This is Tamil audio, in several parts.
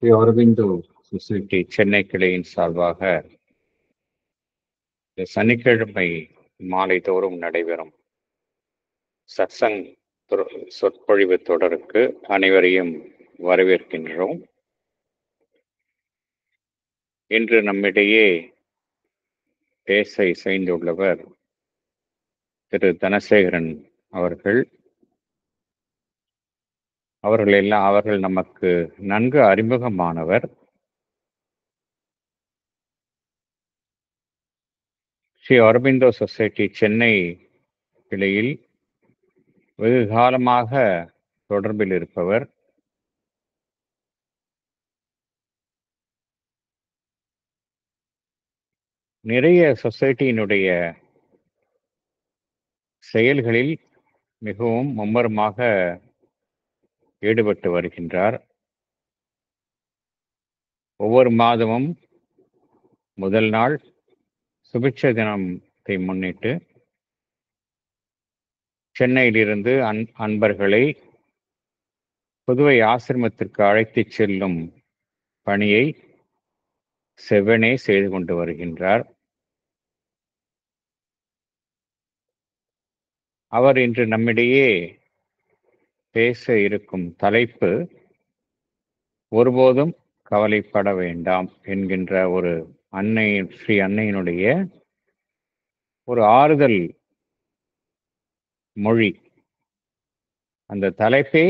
ஸ்ரீ அரவிந்தோ சொசைட்டி சென்னை கிளையின் சார்பாக சனிக்கிழமை மாலை தோறும் நடைபெறும் சத்சங் சொற்பொழிவு தொடருக்கு அனைவரையும் வரவேற்கின்றோம். இன்று நம்மிடையே பேச இசைந்துள்ளவர் திரு தனசேகரன் அவர்கள். அவர்கள் நமக்கு நன்கு அறிமுகமானவர். ஸ்ரீ அரவிந்தோ சொசைட்டி சென்னை கிளையில் வெகு காலமாக தொடர்பில் இருப்பவர். நிறைய சொசைட்டியினுடைய செயல்களில் மிகவும் மும்மரமாக ஈடுபட்டு வருகின்றார். ஒவ்வொரு மாதமும் முதல் நாள் சுபிட்ச தினத்தை முன்னிட்டு சென்னையிலிருந்து அன்பர்களை புதுவை ஆசிரமத்திற்கு அழைத்துச் செல்லும் பணியை செவ்வனே செய்து கொண்டு வருகின்றார். அவர் இன்று நம்மிடையே பேச இருக்கும் தலைப்பு ஒருபோதும் கவலைப்பட வேண்டாம் என்கின்ற ஒரு ஸ்ரீ அன்னையினுடைய ஒரு ஆறுதல் மொழி. அந்த தலைப்பே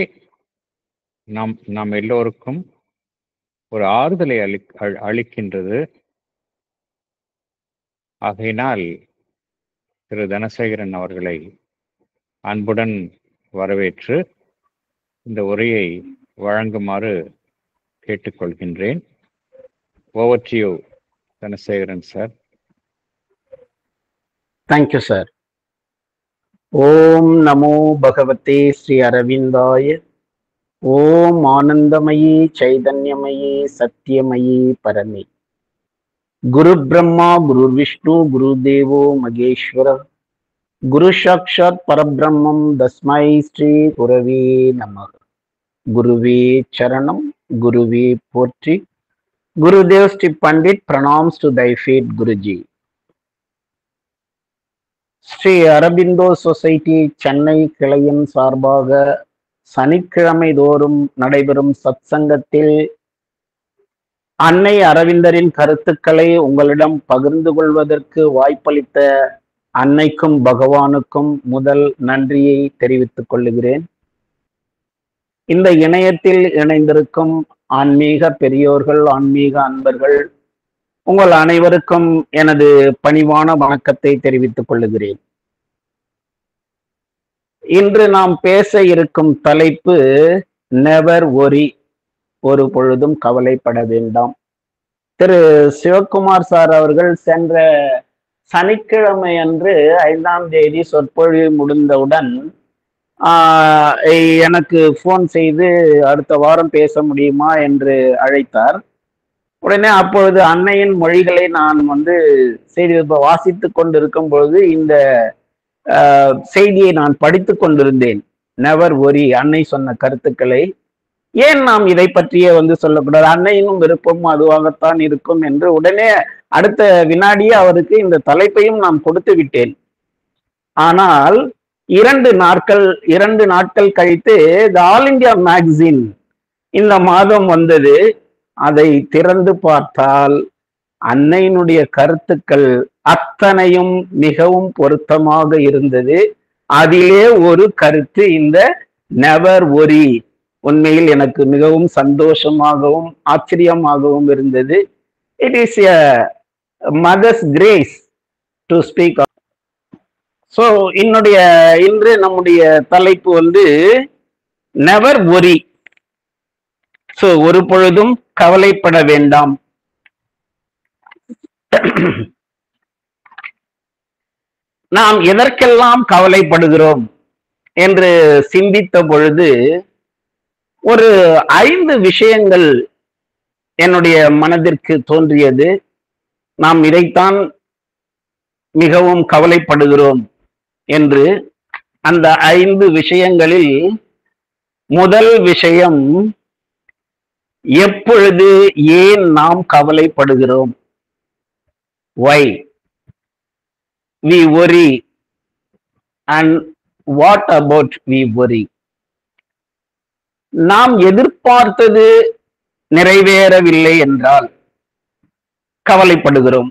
நாம் எல்லோருக்கும் ஒரு ஆறுதலை அளிக்கின்றது. ஆகையினால் திரு தனசேகரன் அவர்களை அன்புடன் வரவேற்று இந்த உரையை வழங்குமாறு கேட்டுக்கொள்கின்றேன். Over to you, Dhanasekaran sir. Thank you sir. ஓம் நமோ பகவதே ஸ்ரீ அரவிந்தாய. ஓம் ஆனந்தமயி சைதன்யமயி சத்தியமயி பரமே. குரு பிரம்மா குரு விஷ்ணு குரு தேவோ மகேஸ்வர குரு சாக்ஷாத் பரபிரம்மம் தஸ்மை ஸ்ரீ குரவே நமः. குருவே சரணம், குருவே போற்றி. Gurudev Shri Pandit pranams to thy feet Guruji. Shri Aurobindo society Chennai கிளையின் சார்பாக சனிக்கிழமை தோறும் நடைபெறும் சத்சங்கத்தில் அன்னை அரவிந்தரின் கருத்துக்களை உங்களிடம் பகிர்ந்து கொள்வதற்கு வாய்ப்பளித்த அன்னைக்கும் பகவானுக்கும் முதல் நன்றியை தெரிவித்துக் கொள்ளுகிறேன். இந்த இணையத்தில் இணைந்திருக்கும் ஆன்மீக பெரியோர்கள், ஆன்மீக அன்பர்கள், உங்கள் அனைவருக்கும் எனது பணிவான வணக்கத்தை தெரிவித்துக் கொள்ளுகிறேன். இன்று நாம் பேச இருக்கும் தலைப்பு நெவர் ஒரி, ஒரு பொழுதும் கவலைப்பட வேண்டாம். திரு சிவகுமார் சார் அவர்கள் சென்ற சனிக்கிழமை அன்று 5ஆம் தேதி சொற்பொழிவு முடிந்தவுடன் எனக்கு போன் செய்து அடுத்த வாரம் பேச முடியுமா என்று அழைத்தார். உடனே அப்பொழுது அன்னையின் மொழிகளை நான் செய்தி வாசித்து கொண்டிருக்கும் பொழுது இந்த செய்தியை நான் படித்து கொண்டிருந்தேன். நெவர் ஒரி, அன்னை சொன்ன கருத்துக்களை ஏன் நாம் இதை பற்றியே சொல்லக்கூடாது, அன்னையினும் விருப்பம் அதுவாகத்தான் இருக்கும் என்று உடனே அடுத்த வினாடியே அவருக்கு இந்த தலைப்பையும் நான் கொடுத்து விட்டேன். ஆனால் 2 நாட்கள் கழித்து தி ஆல் இந்தியா மேகசின் இந்த மாதம் வந்தது. அதை திறந்து பார்த்தால் அன்னையினுடைய கருத்துக்கள் அத்தனையும் மிகவும் பொருத்தமாக இருந்தது. அதிலே ஒரு கருத்து இந்த நெவர் ஒரி. உண்மையில் எனக்கு மிகவும் சந்தோஷமாகவும் ஆச்சரியமாகவும் இருந்தது. It is a mother's grace to speak. So இன்று நம்முடைய தலைப்பு நெவர் ஒரி. ஸோ ஒரு பொழுதும் கவலைப்பட வேண்டாம். நாம் எதற்கெல்லாம் கவலைப்படுகிறோம் என்று சிந்தித்த பொழுது ஒரு 5 விஷயங்கள் என்னுடைய மனதிற்கு தோன்றியது. நாம் இதைத்தான் மிகவும் கவலைப்படுகிறோம் என்று. அந்த 5 விஷயங்களில் முதல் விஷயம் எப்பொழுது ஏன் நாம் கவலைப்படுகிறோம்? why we worry and what about we worry? நாம் எதிர்பார்த்தது நிறைவேறவில்லை என்றால் கவலைப்படுகிறோம்.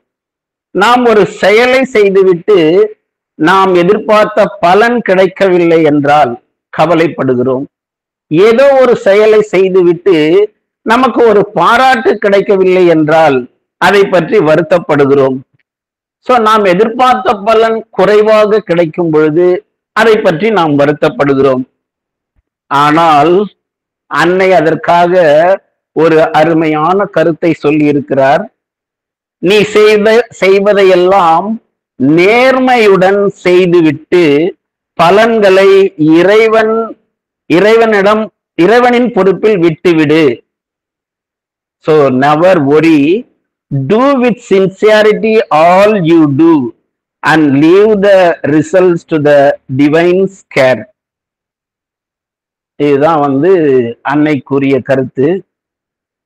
நாம் ஒரு செயலை செய்துவிட்டு நாம் எதிர்பார்த்த பலன் கிடைக்கவில்லை என்றால் கவலைப்படுகிறோம். ஏதோ ஒரு செயலை செய்துவிட்டு நமக்கு ஒரு பாராட்டு கிடைக்கவில்லை என்றால் அதை பற்றி வருத்தப்படுகிறோம். சோ நாம் எதிர்பார்த்த பலன் குறைவாக கிடைக்கும் பொழுது அதை பற்றி நாம் வருத்தப்படுகிறோம். ஆனால் அன்னை அதற்காக ஒரு அருமையான கருத்தை சொல்லி இருக்கிறார். நீ செய்வதையெல்லாம் நேர்மையுடன் செய்துவிட்டு பலன்களை இறைவனின் பொறுப்பில் விட்டுவிடு. So never worry, do with sincerity all you do and leave the results to the divine's care. இதுதான் அன்னை கூறிய கருத்து.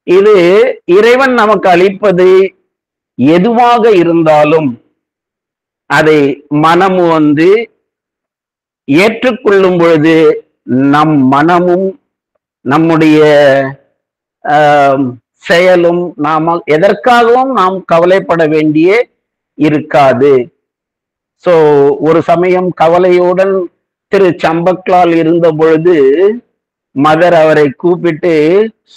இது இறைவன் நமக்கு அளிப்பது எதுவாக இருந்தாலும் அதை மனம் ஏற்றுக்கொள்ளும் பொழுது நம் மனமும் நம்முடைய செயலும் எதற்காகவும் நாம் கவலைப்பட வேண்டிய இருக்காது. சோ ஒரு சமயம் கவலையுடன் திரு சம்பக்லால் இருந்த பொழுது மதர் அவரை கூப்பிட்டு,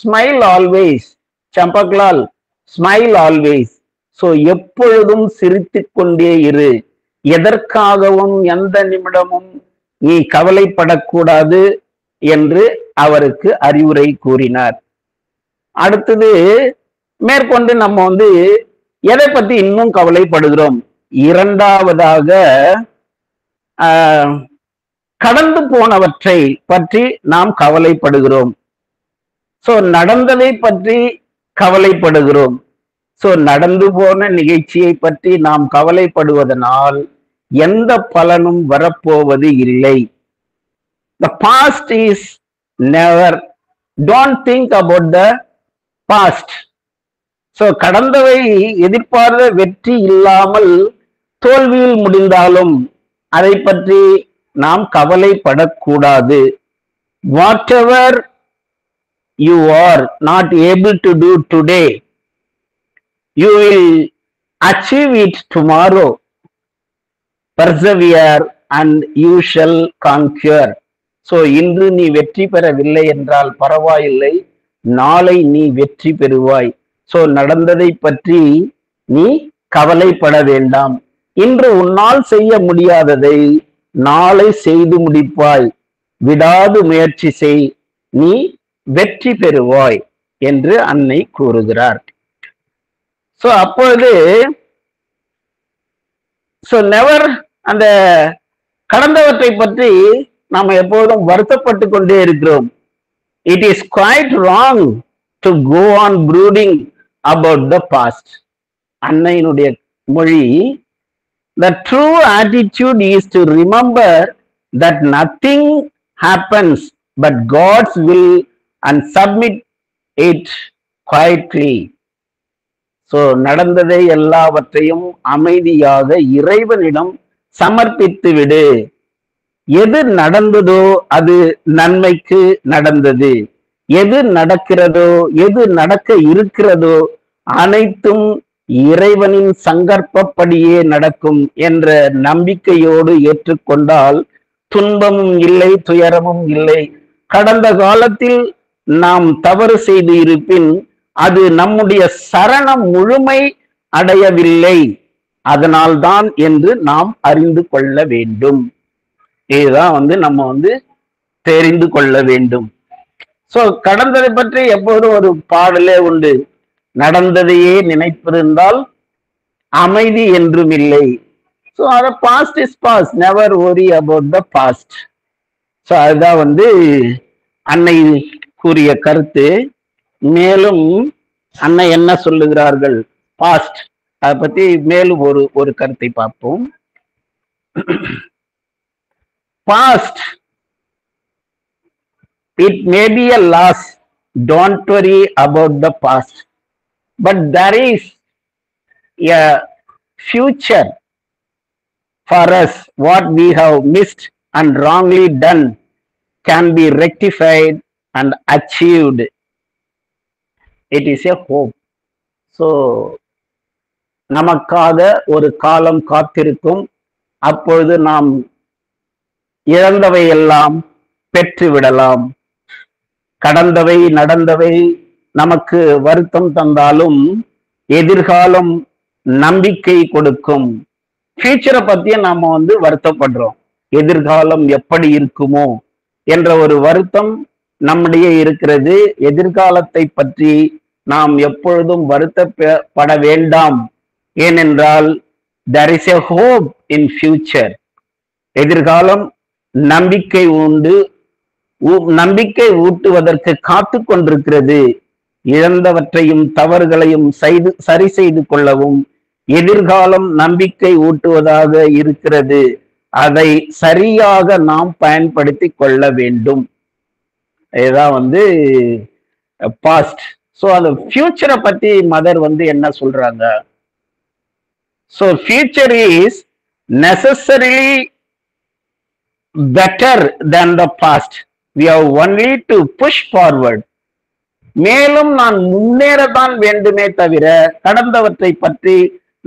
smile always Champaklal, smile always. So எப்பொழுதும் சிரித்துக் கொண்டே இரு, எதற்காகவும் எந்த நிமிடமும் நீ கவலைப்படக்கூடாது என்று அவருக்கு அறிவுரை கூறினார். அடுத்தது மேற்கொண்டு நம்ம எதை பத்தி இன்னும் கவலைப்படுகிறோம்? இரண்டாவதாக கடந்து போனவற்றை பற்றி நாம் கவலைப்படுகிறோம். சோ நடந்ததை பற்றி கவலைப்படுகிறோம். சோ நடந்து போன நிகழ்ச்சியை பற்றி நாம் கவலைப்படுவதனால் எந்த பலனும் வரப்போவது இல்லை. The past is never. Don't think about the past. So கடந்தவை எதிர்பார்த்த வெற்றி இல்லாமல் தோல்வியில் முடிந்தாலும் அதை பற்றி நாம் கவலைப்படக்கூடாது. Whatever you are not able to do today, you will achieve it tomorrow. Persevere and you shall conquer. So இன்று நீ வெற்றி பெறவில்லை என்றால் பரவாயில்லை, நாளை நீ வெற்றி பெறுவாய். சோ நடந்ததை பற்றி நீ கவலைப்பட வேண்டாம். இன்று உன்னால் செய்ய முடியாததை நாளை செய்து முடிப்பாய். விடாது முயற்சி செய், நீ வெற்றி பெறுவாய் என்று அன்னை கூறுகிறார். சோ அப்பொழுது நெவர் அந்த கடந்தவற்றை பற்றி நாம் எப்போதும் வருத்தப்பட்டு கொண்டே இருக்கிறோம். It is quite wrong to go on brooding about the past. அன்னையினுடைய மொழி, the true attitude is to remember that nothing happens but God's will and submit it quietly. So நடந்ததை எல்லாவற்றையும் அமைதியாக இறைவனிடம் சமர்ப்பித்து விடு. எது நடந்ததோ அது நன்மைக்கு நடந்தது. எது நடக்கிறதோ எது நடக்க இருக்கிறதோ அனைத்தும் இறைவனின் சங்கற்பப்படியே நடக்கும் என்ற நம்பிக்கையோடு ஏற்றுக்கொண்டால் துன்பமும் இல்லை, துயரமும் இல்லை. கடந்த காலத்தில் நாம் தவறு செய்து இருப்பின் அது நம்முடைய சரணம் முழுமை அடையவில்லை, அதனால்தான் என்று நாம் அறிந்து கொள்ள வேண்டும். இதுதான் நம்ம தெரிந்து கொள்ள வேண்டும். சோ கடந்ததை பற்றி எப்போதும் ஒரு பாடலே உண்டு, நடந்ததையே நினைப்பிருந்தால் அமைதி என்றும் இல்லை. So the past is past, never worry about the past. So அதுதான் அன்னை கூறிய கருத்து. மேலும் அன்னை என்ன சொல்லுகிறார்கள் பாஸ்ட், அதை பத்தி மேலும் ஒரு கருத்தை பார்ப்போம். Past, it may be a loss don't worry about the past. But there is a future for us. What we have missed and wrongly done can be rectified and achieved. It is a hope. So, நமக்காக ஒரு காலம் காத்திருக்கும். அப்பொழுது நாம் இழந்தவை எல்லாம் பெற்று விடலாம். கடந்தவை நடந்தவை நமக்கு வருத்தம் தந்தாலும் எதிர்காலம் நம்பிக்கை கொடுக்கும். ஃபியூச்சரை பத்தியே நாம வருத்தப்படுறோம். எதிர்காலம் எப்படி இருக்குமோ என்ற ஒரு வருத்தம் நம்முடைய இருக்கிறது. எதிர்காலத்தை பற்றி நாம் எப்பொழுதும் வருத்தப்பட வேண்டாம். ஏனென்றால் there is a hope in future. எதிர்காலம் நம்பிக்கை உண்டு. நம்பிக்கை ஊட்டுவதற்கு காத்து கொண்டிருக்கிறது. இழந்தவற்றையும் தவறுகளையும் சரி செய்து கொள்ளவும் எதிர்காலம் நம்பிக்கை ஊட்டுவதாக இருக்கிறது. அதை சரியாக நாம் பயன்படுத்தி கொள்ள வேண்டும். இதுதான் பாஸ்ட். ஸோ அந்த ஃபியூச்சரை பத்தி மதர் என்ன சொல்றாங்க? So future is necessarily better than the past. we have only to push forward. மேலும் நான் முன்னேறதான் வேண்டுமே தவிர கடந்தவற்றை பற்றி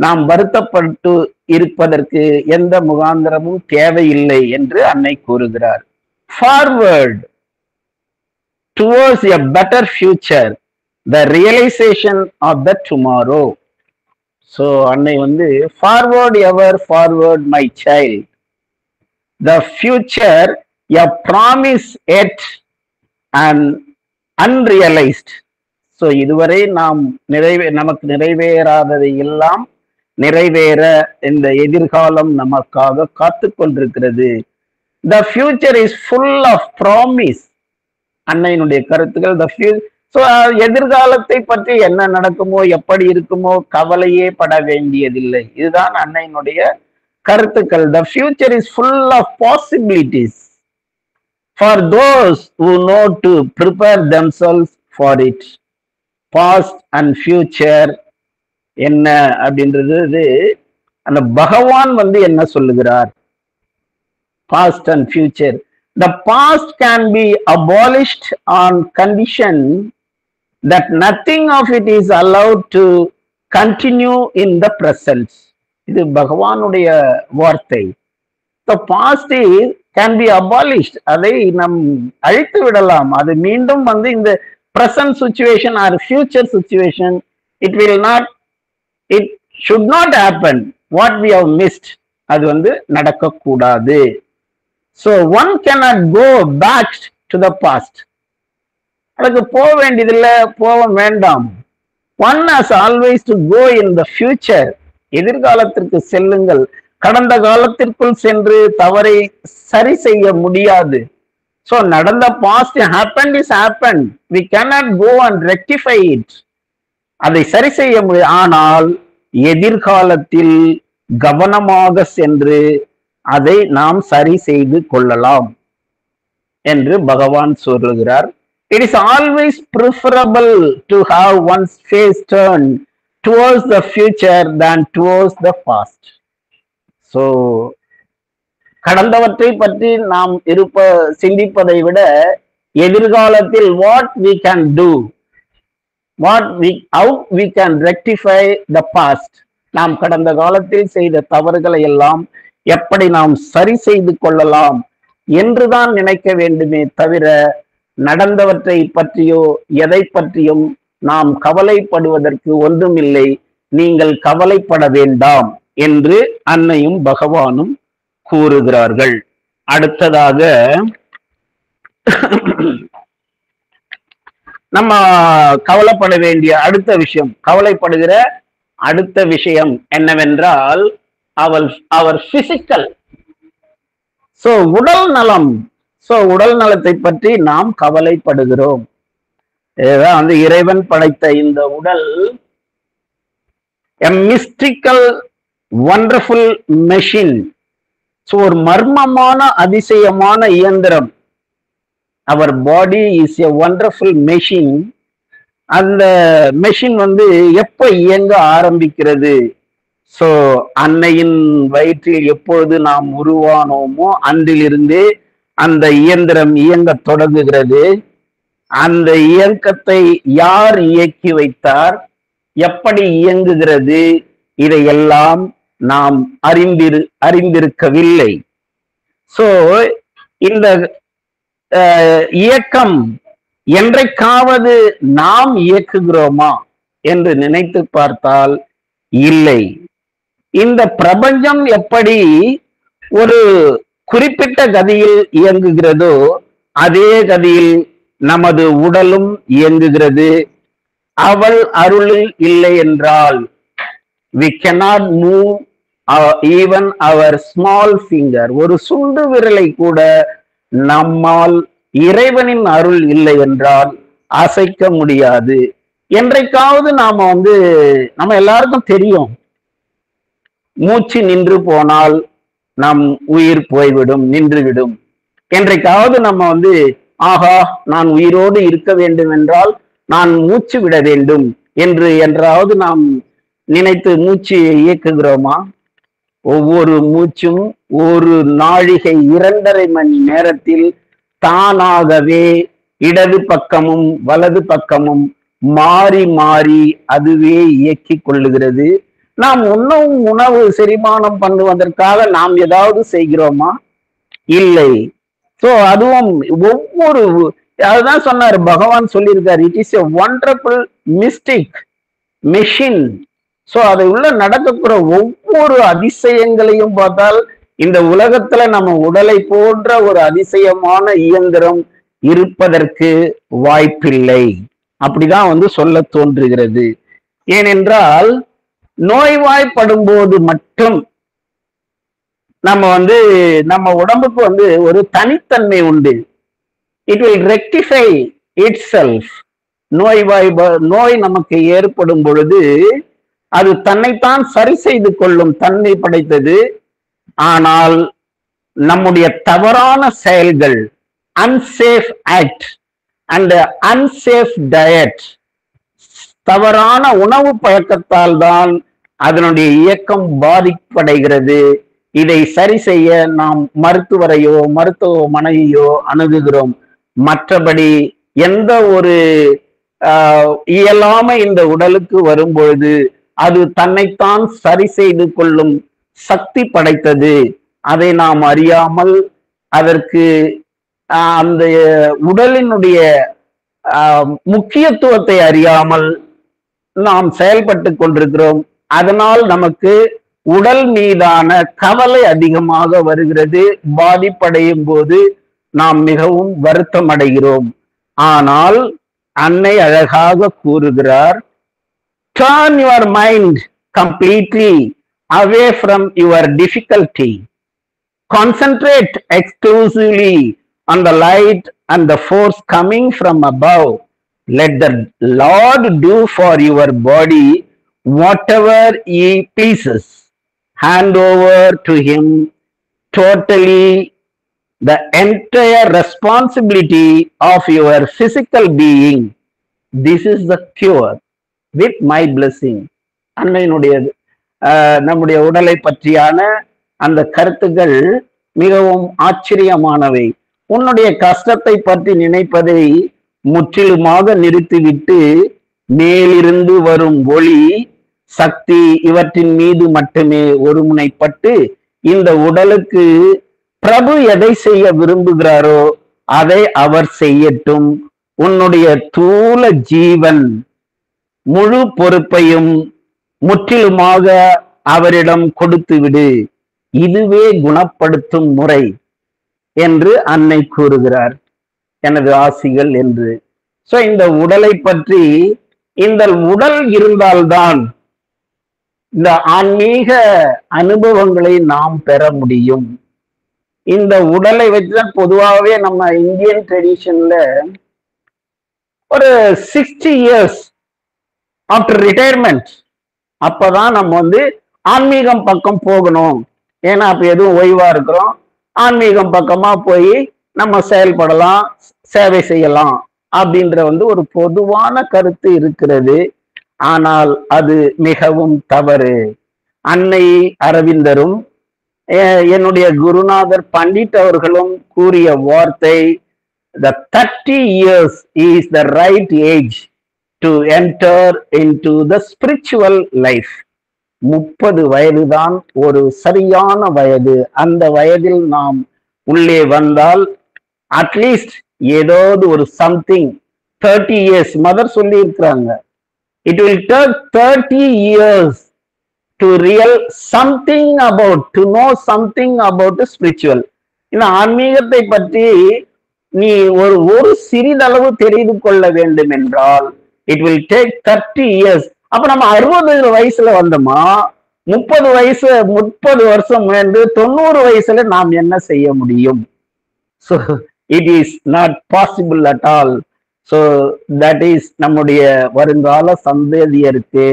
நாம் வருத்தப்பட்டு இருப்பதற்கு எந்த முகாந்திரமும் தேவையில்லை என்று அன்னை கூறுகிறார். Forward towards a better future, the realization of the tomorrow. So அன்னை forward ever forward my child. The future a promise yet and unrealized. So இதுவரை நாம் நமக்கு நிறைவேறாததை எல்லாம் நிறைவேற இந்த எதிர்காலம் நமக்காக காத்து கொண்டிருக்கிறது. The future is full of promise. அன்னையினுடைய கருத்துக்கள். ஸோ எதிர்காலத்தை பற்றி என்ன நடக்குமோ எப்படி இருக்குமோ கவலையே பட வேண்டியதில்லை. இதுதான் அன்னையினுடைய கருத்துக்கள். The future is full of possibilities for those who know to prepare themselves for it. Past and future என்ன அப்படின்றது அந்த பகவான் என்ன சொல்லுகிறார்? Past and future. The past can be abolished on condition that nothing of it is allowed to continue in the present. இது பகவானுடைய வார்த்தை. The past can be abolished. அதை நாம் அழித்து விடலாம். அது மீண்டும் இந்த present situation or future situation, it should not happen. What we have missed, அது நடக்கக்கூடாது. So one cannot go back to the past. அதுக்கு போக வேண்டியதில்லை, போக வேண்டாம். One has always to go in the future. எதிர்காலத்திற்கு செல்லுங்கள். கடந்த காலத்திற்குள் சென்று தவறை சரி செய்ய முடியாது. So நடந்த past happened is happened. We cannot go and rectify it. அதை சரி செய்ய முடியாது. ஆனால் எதிர்காலத்தில் கவனமாக சென்று அதை நாம் சரி செய்து கொள்ளலாம் என்று பகவான் சொல்லுகிறார். It is always preferable to have one's face turned towards the future than towards the past. So கடந்தவற்றை பற்றி நாம் சிந்திப்பதை விட எதிர்காலத்தில் what we can do, how we can rectify the past, நாம் கடந்த காலத்தில் செய்த தவறுகளை எல்லாம் எப்படி நாம் சரி செய்து கொள்ளலாம் என்றுதான் நினைக்க வேண்டுமே தவிர நடந்தவற்றை பற்றியோ எதை பற்றியும் நாம் கவலைப்படுவதற்கு ஒன்றுமில்லை. நீங்கள் கவலைப்பட வேண்டாம் என்று அன்னையும் பகவானும் கூறுகிறார்கள். அடுத்ததாக நம்ம கவலைப்பட வேண்டிய அடுத்த விஷயம், கவலைப்படுகிற அடுத்த விஷயம் என்னவென்றால் அவர் பிசிக்கல். சோ உடல் நலம். சோ உடல் நலத்தை பற்றி நாம் கவலைப்படுகிறோம். இதுதான் இறைவன் படைத்த இந்த உடல் a mystical wonderful machine. So ஒரு மர்மமான அதிசயமான இயந்திரம். அவர் body is a wonderful machine. அந்த மெஷின் வந்து எப்ப இயங்க ஆரம்பிக்கிறது? சோ அன்னையின் வயிற்றில் எப்பொழுது நாம் உருவானோமோ அன்றிலிருந்தே அந்த இயந்திரம் இயங்க தொடங்குகிறது. அந்த இயக்கத்தை யார் இயக்கி வைத்தார், எப்படி இயங்குகிறது, இதையெல்லாம் நாம் அறிந்திருக்கவில்லை. சோ இந்த இயக்கம் என்றைக்காவது நாம் இயக்குகிறோமா என்று நினைத்து பார்த்தால் இல்லை. இந்த பிரபஞ்சம் எப்படி ஒரு குறிப்பிட்ட கதியில் இயங்குகிறதோ அதே கதியில் நமது உடலும் இயங்குகிறது. அவள் அருளில் இல்லை என்றால் we cannot move even our small finger. ஒரு சுண்டு விரலை கூட நம்மால் இறைவனின் அருள் இல்லை என்றால் அசைக்க முடியாது. என்றைக்காவது நாம நம்ம எல்லாருக்கும் தெரியும், மூச்சு நின்று போனால் நம் உயிர் போய்விடும், நின்றுவிடும். என்றைக்காவது நம்ம ஆஹா நான் உயிரோடு இருக்க வேண்டும் என்றால் நான் மூச்சு விட வேண்டும் என்றாவது நாம் நினைத்து மூச்சு இயக்குகிறோமா? ஒவ்வொரு மூச்சும் ஒரு நாழிகை 2.5 மணி நேரத்தில் தானாகவே இடது பக்கமும் வலது பக்கமும் மாறி மாறி அதுவே இயக்கிக் கொள்ளுகிறது. நாம் உணவு செரிமானம் பண்ணுவதற்காக நாம் ஏதாவது செய்கிறோமா? இல்லை. சோ அதுவும் ஒவ்வொரு அதுதான் சொன்னார் பகவான் சொல்லியிருக்காரு, it is a wonderful mystic machine. So அதை உள்ள நடக்கக்கூடிய ஒவ்வொரு அதிசயங்களையும் பார்த்தால் இந்த உலகத்துல நம்ம உடலை போன்ற ஒரு அதிசயமான இயந்திரம் இருப்பதற்கு வாய்ப்பில்லை. அப்படிதான் சொல்ல தோன்றுகிறது. ஏனென்றால் நோய்வாய்ப்படும் போது மட்டும் நம்ம உடம்புக்கு ஒரு தனித்தன்மை உண்டு. It will rectify it self. நோய் நமக்கு ஏற்படும் பொழுது அது தன்னைத்தான் சரி செய்து கொள்ளும் தன்மை படைத்தது. ஆனால் நம்முடைய தவறான செயல்கள், unsafe act and unsafe diet, தவறான உணவு பழக்கத்தால் தான் அதனுடைய இயக்கம் பாதிப்படைகிறது. இதை சரி செய்ய நாம் மருத்துவரையோ மருத்துவமனையோ அணுகுகிறோம். மற்றபடி எந்த ஒரு இயலாமை இந்த உடலுக்கு வரும்பொழுது அது தன்னைத்தான் சரி செய்து கொள்ளும் சக்தி படைத்தது. அதை நாம் அறியாமல் அதற்கு அந்த உடலினுடைய முக்கியத்துவத்தை அறியாமல் நாம் செயல்பட்டு கொண்டிருக்கிறோம். அதனால் நமக்கு உடல் மீதான கவலை அதிகமாக வருகிறது. பாதிப்படையும் போது நாம் மிகவும் வருத்தம் அடைகிறோம். ஆனால் அன்னை அழகாக கூறுகிறார், turn your mind completely away from your difficulty. Concentrate exclusively on the light and the force coming from above. Let the Lord do for your body whatever he pleases. Hand over to him totally the entire responsibility of your physical being. This is the cure with my blessing. அன்னையினுடைய நம்முடைய உடலை பற்றியான அந்த கருத்துக்கள் மிகவும் ஆச்சரியமானவை. உன்னுடைய கஷ்டத்தை பற்றி நினைப்பதை முற்றிலுமாக நிறுத்திவிட்டு மேலிருந்து வரும் ஒளி, சக்தி இவற்றின் மீது மட்டுமே ஒருமுனைப்பட்டு இந்த உடலுக்கு பிரபு எதை செய்ய விரும்புகிறாரோ அதை அவர் செய்யட்டும். உன்னுடைய தூல ஜீவன் முழு பொறுப்பையும் முற்றிலுமாக அவரிடம் கொடுத்து விடு. இதுவே குணப்படுத்தும் முறை என்று அன்னை கூறுகிறார். எனது ஆசிகள் என்று. சோ இந்த உடலை பற்றி, இந்த உடல் இருந்தால்தான் இந்த ஆன்மீக அனுபவங்களை நாம் பெற முடியும். இந்த உடலை வச்சுதான் பொதுவாகவே நம்ம இந்தியன் ட்ரெடிஷன்ல ஒரு 60 years ஆஃப்டர் ரிட்டையர்மெண்ட் அப்பதான் நம்ம ஆன்மீகம் பக்கம் போகணும். ஏன்னா அப்ப எதுவும் ஓய்வா இருக்கிறோம், ஆன்மீகம் பக்கமா போய் நம்ம செயல்படலாம், சேவை செய்யலாம் அப்படின்ற ஒரு பொதுவான கருத்து இருக்கிறது. ஆனால் அது மிகவும் தவறு. அன்னை அரவிந்தரும் என்னுடைய குருநாதர் பண்டிட் அவர்களும் கூறிய வார்த்தை, the 30 years is the right age to enter into the spiritual life. 30 வயதுதான் ஒரு சரியான வயது. அந்த வயதில் நாம் உள்ளே வந்தால் அட்லீஸ்ட் ஏதாவது ஒரு சம்திங் 30 years மதர் சொல்லி இருக்கிறாங்க. It will take 30 years to know something about the spiritual. இந்த ஆன்மீகத்தை பற்றி நீ ஒரு சிறிதளவு தெரிந்து கொள்ள வேண்டும் என்றால் it will take 30 years. அப்ப நம்ம 60 வயசுல வந்தோமா, 30 வருஷம் வந்து 90 வயசுல நாம் என்ன செய்ய முடியும்? So it is not possible at all. So that is நம்முடைய வருங்கால சந்ததியருக்கு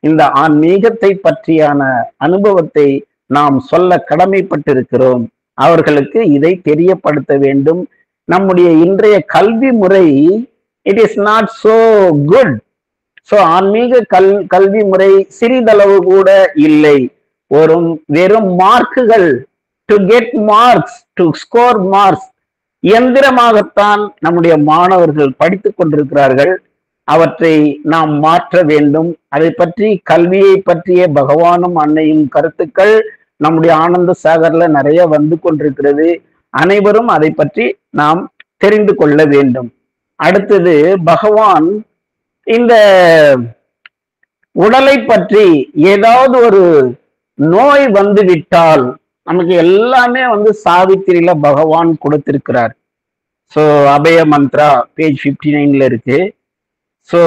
இந்த ஆன்மீகத்தை பற்றியான அனுபவத்தை நாம் சொல்ல கடமைப்பட்டிருக்கிறோம். அவர்களுக்கு இதை தெரியப்படுத்த வேண்டும். நம்முடைய இன்றைய கல்வி முறை it is not so good. So ஆன்மீக கல்வி முறை சிறிதளவு கூட இல்லை. வெறும் மார்க்குகள், to get marks, to score marks, இயந்திரமாகத்தான் நம்முடைய மாணவர்கள் படித்துக் கொண்டிருக்கிறார்கள். அவற்றை நாம் மாற்ற வேண்டும். அதை பற்றி கல்வியை பற்றிய பகவானும் அன்னையும் கருத்துக்கள் நம்முடைய ஆனந்த சாகர்ல நிறைய வந்து கொண்டிருக்கிறது. அனைவரும் அதை பற்றி நாம் தெரிந்து கொள்ள வேண்டும். அடுத்தது பகவான் இந்த உடலை பற்றி ஏதாவது ஒரு நோய் வந்து விட்டால் நமக்கு எல்லாமே சாவித்திரியில பகவான் கொடுத்திருக்கிறார். ஸோ அபய மந்த்ரா பேஜ் 59ல இருக்கு. ஸோ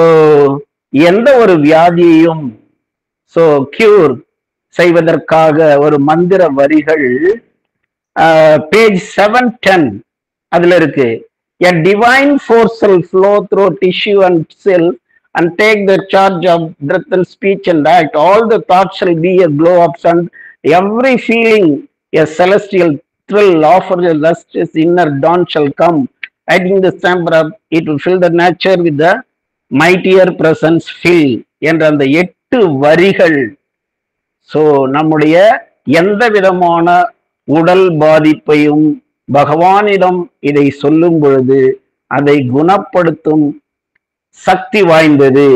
எந்த ஒரு வியாதியையும் கியூர் செய்வதற்காக ஒரு மந்திர வரிகள் பேஜ் 710 அதுல இருக்கு. A divine force will flow through tissue and cell and take the charge of breath and speech and act. All the thoughts shall be a glow of sun. Every feeling a celestial thrill. Offer the lustrous inner dawn shall come. Adding the chamber up, it will fill the nature with the mightier presence fill. என்ற அந்த 8 வரிகள் நம்முடைய எந்த விதமான உடல் பாதிப்பையும் பகவானிடம் இதை சொல்லும் பொழுது அதை குணப்படுத்தும் சக்தி வாய்ந்தது.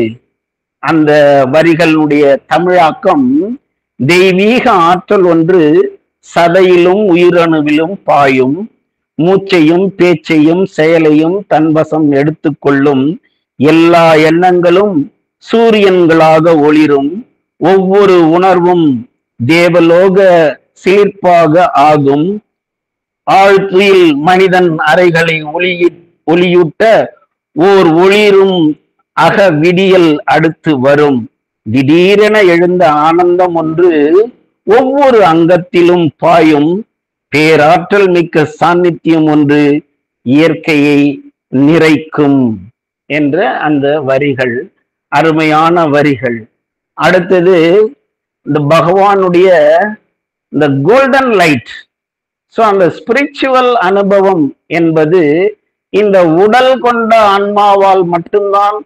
அந்த வரிகளுடைய தமிழாக்கம், தெய்வீக ஆற்றல் ஒன்று சதையிலும் உயிரணுவிலும் பாயும், மூச்சையும் பேச்சையும் செயலையும் தன்வசம் எடுத்துக்கொள்ளும், எல்லா எண்ணங்களும் சூரியன்களாக ஒளிரும், ஒவ்வொரு உணர்வும் தேவலோக சிலிர்ப்பாக ஆகும், ஆழ்துயில் மனிதன் அறைகளை ஒளியூட்ட ஓர் ஒளிரும் அக விடியல் அடுத்து வரும், திடீரென எழுந்த ஆனந்தம் ஒன்று ஒவ்வொரு அங்கத்திலும் பாயும், பேராற்றல் மிக்க சாநித்தியம் ஒன்று இயற்கையை நிறைக்கும் என்ற அந்த வரிகள் அருமையான வரிகள். அடுத்தது இந்த பகவானுடைய இந்த கோல்டன் லைட். அந்த ஸ்பிரிச்சுவல் அனுபவம் என்பது இந்த உடல் கொண்ட ஆன்மாவால் மட்டும்தான்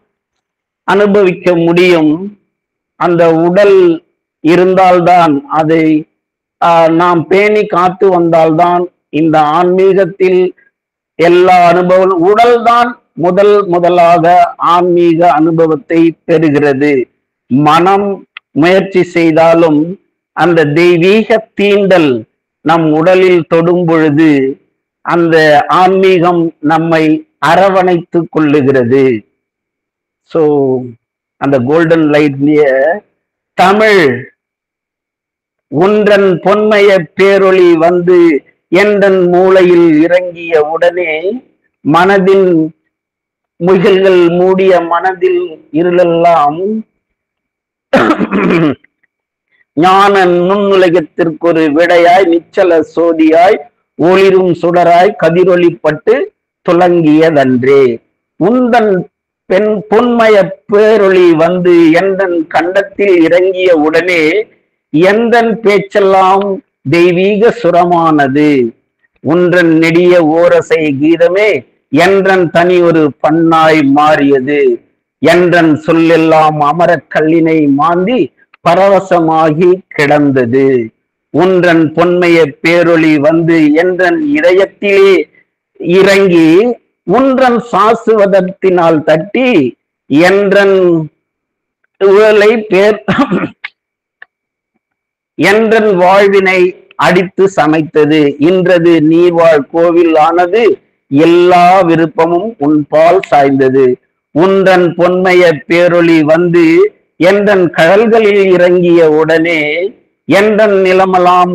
அனுபவிக்க முடியும். அந்த உடல் இருந்தால்தான், அதை நாம் பேணி காத்து வந்தால்தான் இந்த ஆன்மீகத்தில் எல்லா அனுபவம், உடல்தான் முதலாக ஆன்மீக அனுபவத்தை பெறுகிறது. மனம் முயற்சி செய்தாலும் அந்த தெய்வீக தீண்டல் நம் உடலில் தொடும் பொழுது அந்த ஆன்மீகம் நம்மை அரவணைத்து கொள்ளுகிறது. அந்த கோல்டன் லைட்லிய தமிழ், ஒன்றன் பொன்மய பேரொளி வந்து எந்தன் மூளையில் இறங்கிய உடனே மனதின் முகில்கள் மூடிய மனதில் இருளெல்லாம் ஞான நுண்ணுலகத்திற்கு ஒரு விடையாய் நிச்சல சோதியாய் ஒளிரும் சுடராய் கதிரொளிப்பட்டு துலங்கியதன்றே. உந்தன் பொன்மய பேரொளி வந்து எந்தன் கண்டத்தில் இறங்கிய உடனே எந்தன் பேச்செல்லாம் தெய்வீக சுரமானது. உன்றன் நெடிய ஓரசை கீதமே என்றன் தனி ஒரு பண்ணாய் மாறியது. என்றன் சொல்லெல்லாம் அமரக் கல்லினை மாந்தி பரவசமாகி கிடந்தது. உன்றன் பொன்மைய பேரொளி வந்து என்றன் இதயத்திலே இறங்கி உன்றன் சாசுவதத்தினால் தட்டி என்றன் உழலை என்றன் வாழ்வினை அடித்து சமைத்தது. இன்றது நீர்வாழ் கோவில் ஆனது, எல்லா விருப்பமும் உன்பால் சாய்ந்தது. உன்றன் பொன்மைய பேரொளி வந்து என்றன் கடல்களில் இறங்கிய உடனே என்றன் நிலமெல்லாம்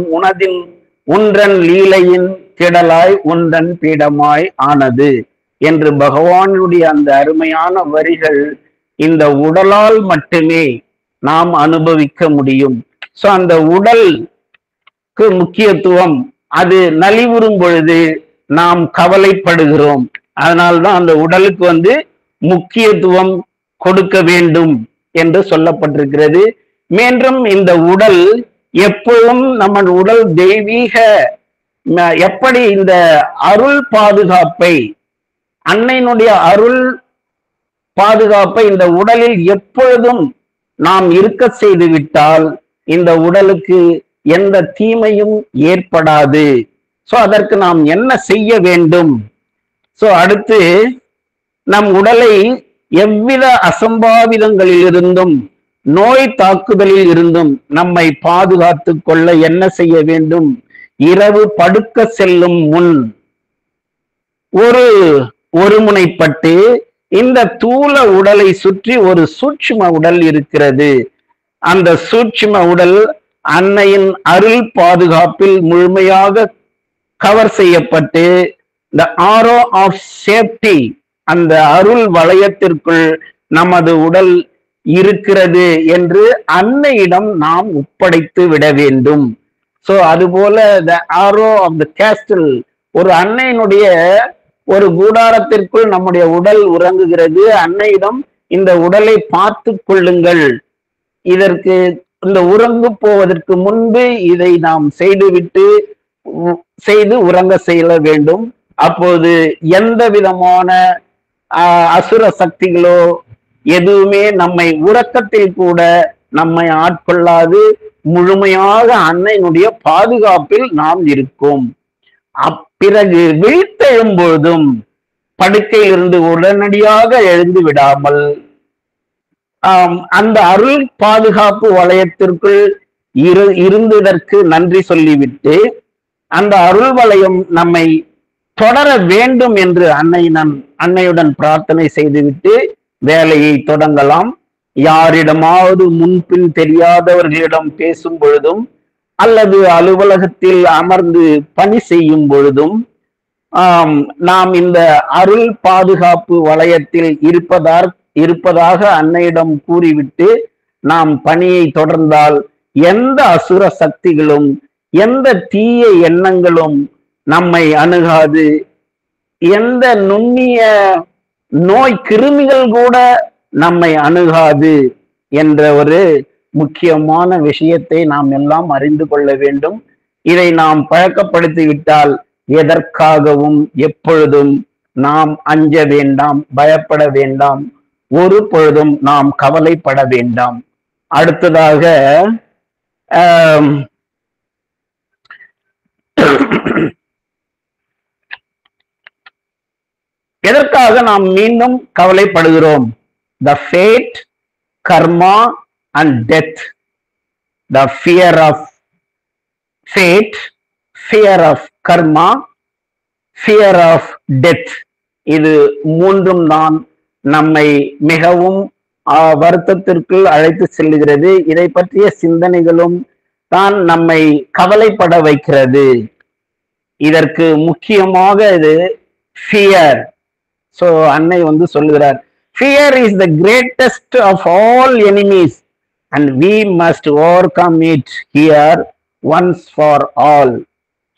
உன்றன் லீலையின் திடலாய் உன்றன் பீடமாய் ஆனது என்று பகவானுடைய அந்த அருமையான வரிகள் இந்த உடலால் மட்டுமே நாம் அனுபவிக்க முடியும். சோ அந்த உடலுக்கு முக்கியத்துவம், அது நலிவுறும் பொழுது நாம் கவலைப்படுகிறோம். அதனால்தான் அந்த உடலுக்கு முக்கியத்துவம் கொடுக்க வேண்டும் என்று சொல்லப்பட்டிருக்கிறது. மீண்டும் இந்த உடல் எப்பொழுதும் நம்ம உடல் தெய்வீக, எப்படி இந்த அருள் பாதுகாப்பை, அன்னையினுடைய அருள் பாதுகாப்பை இந்த உடலில் எப்பொழுதும் நாம் இருக்க செய்து விட்டால் இந்த உடலுக்கு எந்த தீமையும் ஏற்படாது. சோ அதற்கு நாம் என்ன செய்ய வேண்டும்? சோ அடுத்து நம் உடலை எவ்வித அசம்பாவிதங்களில் இருந்தும் நோய் தாக்குதலில் இருந்தும் நம்மை பாதுகாத்து கொள்ள என்ன செய்ய வேண்டும்? இரவு படுக்க செல்லும் முன் ஒருமுனைப்பட்டு இந்த தூல உடலை சுற்றி ஒரு சூட்சும உடல் இருக்கிறது. அந்த சூட்சும உடல் அன்னையின் அருள் பாதுகாப்பில் முழுமையாக கவர் செய்யப்பட்டு the arrow of safety, அந்த அருள் வளையத்திற்குள் நமது உடல் இருக்கிறது என்று அன்னையிடம் நாம் ஒப்படைத்து விட வேண்டும். சோ அதுபோல the arrow of the castle, ஒரு அன்னையினுடைய ஒரு கூடாரத்திற்குள் நம்முடைய உடல் உறங்குகிறது. அன்னையிடம் இந்த உடலை பார்த்து கொள்ளுங்கள், இதற்கு இந்த உறங்கு போவதற்கு முன்பு இதை நாம் செய்து உறங்க செய்ய வேண்டும். அப்போது எந்த விதமான அசுர சக்திகளோ எதுவுமே நம்மை உறக்கத்தில் கூட நம்மை ஆட்கொள்ளாது, முழுமையாக அன்னையினுடைய பாதுகாப்பில் நாம் இருக்கோம். பிறகு விழித்தெழும்பொழுதும் படுக்கையிலிருந்து உடனடியாக எழுந்து விடாமல் அந்த அருள் பாதுகாப்பு வளையத்திற்குள் இருந்ததற்கு நன்றி சொல்லிவிட்டு அந்த அருள் வளையம் நம்மை தொடர வேண்டும் என்று அன்னையுடன் பிரார்த்தனை செய்துவிட்டு வேலையை தொடங்கலாம். யாரிடமாவது முன்பின் தெரியாதவர்களிடம் பேசும் பொழுதும் அல்லது அலுவலகத்தில் அமர்ந்து பணி செய்யும் பொழுதும் நாம் இந்த அருள் பாதுகாப்பு வளையத்தில் இருப்பதாக அன்னையிடம் கூறிவிட்டு நாம் பணியை தொடர்ந்தால் எந்த அசுர சக்திகளும் எந்த தீய எண்ணங்களும் நம்மை அணுகாது, எந்த நுண்ணிய நோய் கிருமிகள் கூட நம்மை அணுகாது என்ற ஒரு முக்கியமான விஷயத்தை நாம் எல்லாம் அறிந்து கொள்ள வேண்டும். இதை நாம் பழக்கப்படுத்திவிட்டால் எதற்காகவும் எப்பொழுதும் நாம் அஞ்ச வேண்டாம், பயப்பட வேண்டாம், ஒரு பொழுதும் நாம் கவலைப்பட வேண்டாம். அடுத்ததாக எதற்காக நாம் மீண்டும் கவலைப்படுகிறோம்? The fate, karma and death. The fear of fate, fear of karma, fear of death. இது மூன்றும் தான் நம்மை மிகவும் வருத்தத்திற்குள் அழைத்து செல்லுகிறது. இதை பற்றிய சிந்தனைகளும் தான் நம்மை கவலைப்பட வைக்கிறது. இதற்கு முக்கியமாக இது fear. So அன்னை சொல்லுகிறார், fear is the greatest of all enemies and we must overcome it here once for all.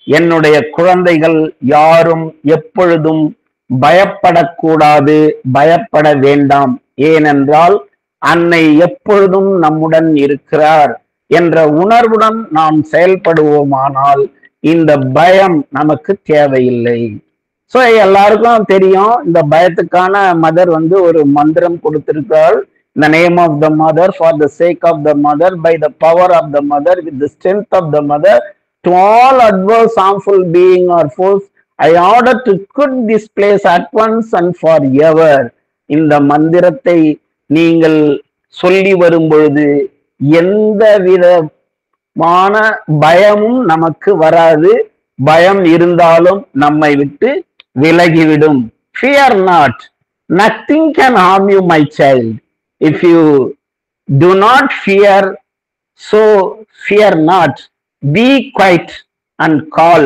என்னுடைய குழந்தைகள் யாரும் எப்பொழுதும் பயப்படக்கூடாது, பயப்பட வேண்டாம். ஏனென்றால் அன்னை எப்பொழுதும் நம்முடன் இருக்கிறார் என்ற உணர்வுடன் நாம் செயல்படுவோமானால் இந்த பயம் நமக்கு தேவையில்லை. ஸோ எல்லாருக்கும் தெரியும், இந்த பயத்துக்கான மதர் வந்து ஒரு மந்திரம் கொடுத்திருக்காள். இந்த name of the mother, for the sake of the mother, by the power of the mother, with the strength of the mother, to all adverse harmful being or force, I order to quit this place at once and forever. இந்த மந்திரத்தை நீங்கள் சொல்லி வரும் பொழுது எந்த விதமான பயமும் நமக்கு வராது. பயம் இருந்தாலும் நம்மை விட்டு விலகிவிடும். Fear not, nothing can harm you, my child. If you do not fear, so fear not. Be quiet and call.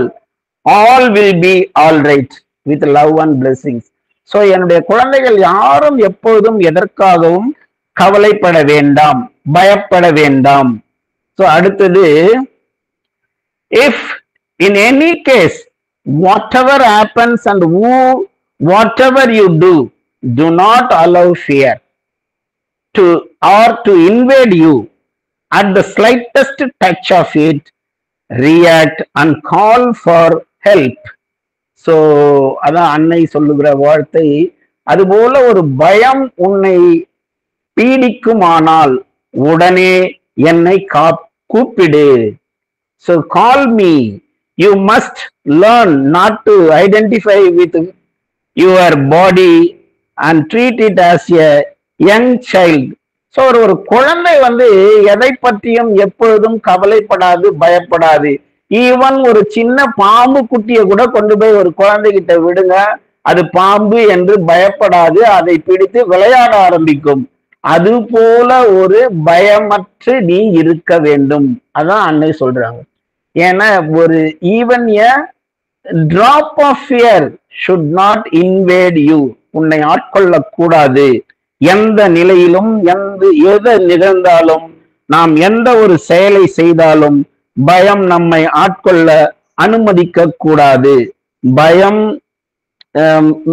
All will be all right with love and blessings. So என்னுடைய குழந்தைகள் யாரும் எப்போதும் எதற்காகவும் கவலைப்பட வேண்டாம், பயப்பட வேண்டாம். So அடுத்தது, if in any case whatever happens and whatever you do not allow fear to invade you. At the slightest touch of it, react and call for help. So அதான் அன்னை சொல்லுகிற வார்த்தை. அதுபோல ஒரு பயம் உன்னை பீடிக்குமானால் உடனே என்னை கூப்பிடு. So call me. You must learn not to identify with your body and treat it as a young child. So ஒரு குழந்தை வந்து எதை பற்றியும் எப்பொழுதும் கவலைப்படாது, பயப்படாது. ஈவன் ஒரு சின்ன பாம்பு குட்டியை கூட கொண்டு போய் ஒரு குழந்தைகிட்ட விடுங்க, அது பாம்பு என்று பயப்படாது, அதை பிடித்து விளையாட ஆரம்பிக்கும். அது போல ஒரு பயமற்று நீ இருக்க வேண்டும். அதான் அன்னை சொல்றாங்க. ஏன்னா ஒரு even a drop of fear should not invade you. உன்னை ஆட்கொள்ள கூடாது. எந்த நிலையிலும் எது நிகழ்ந்தாலும், நாம் எந்த ஒரு செயலை செய்தாலும் பயம் நம்மை ஆட்கொள்ள அனுமதிக்க கூடாது. பயம்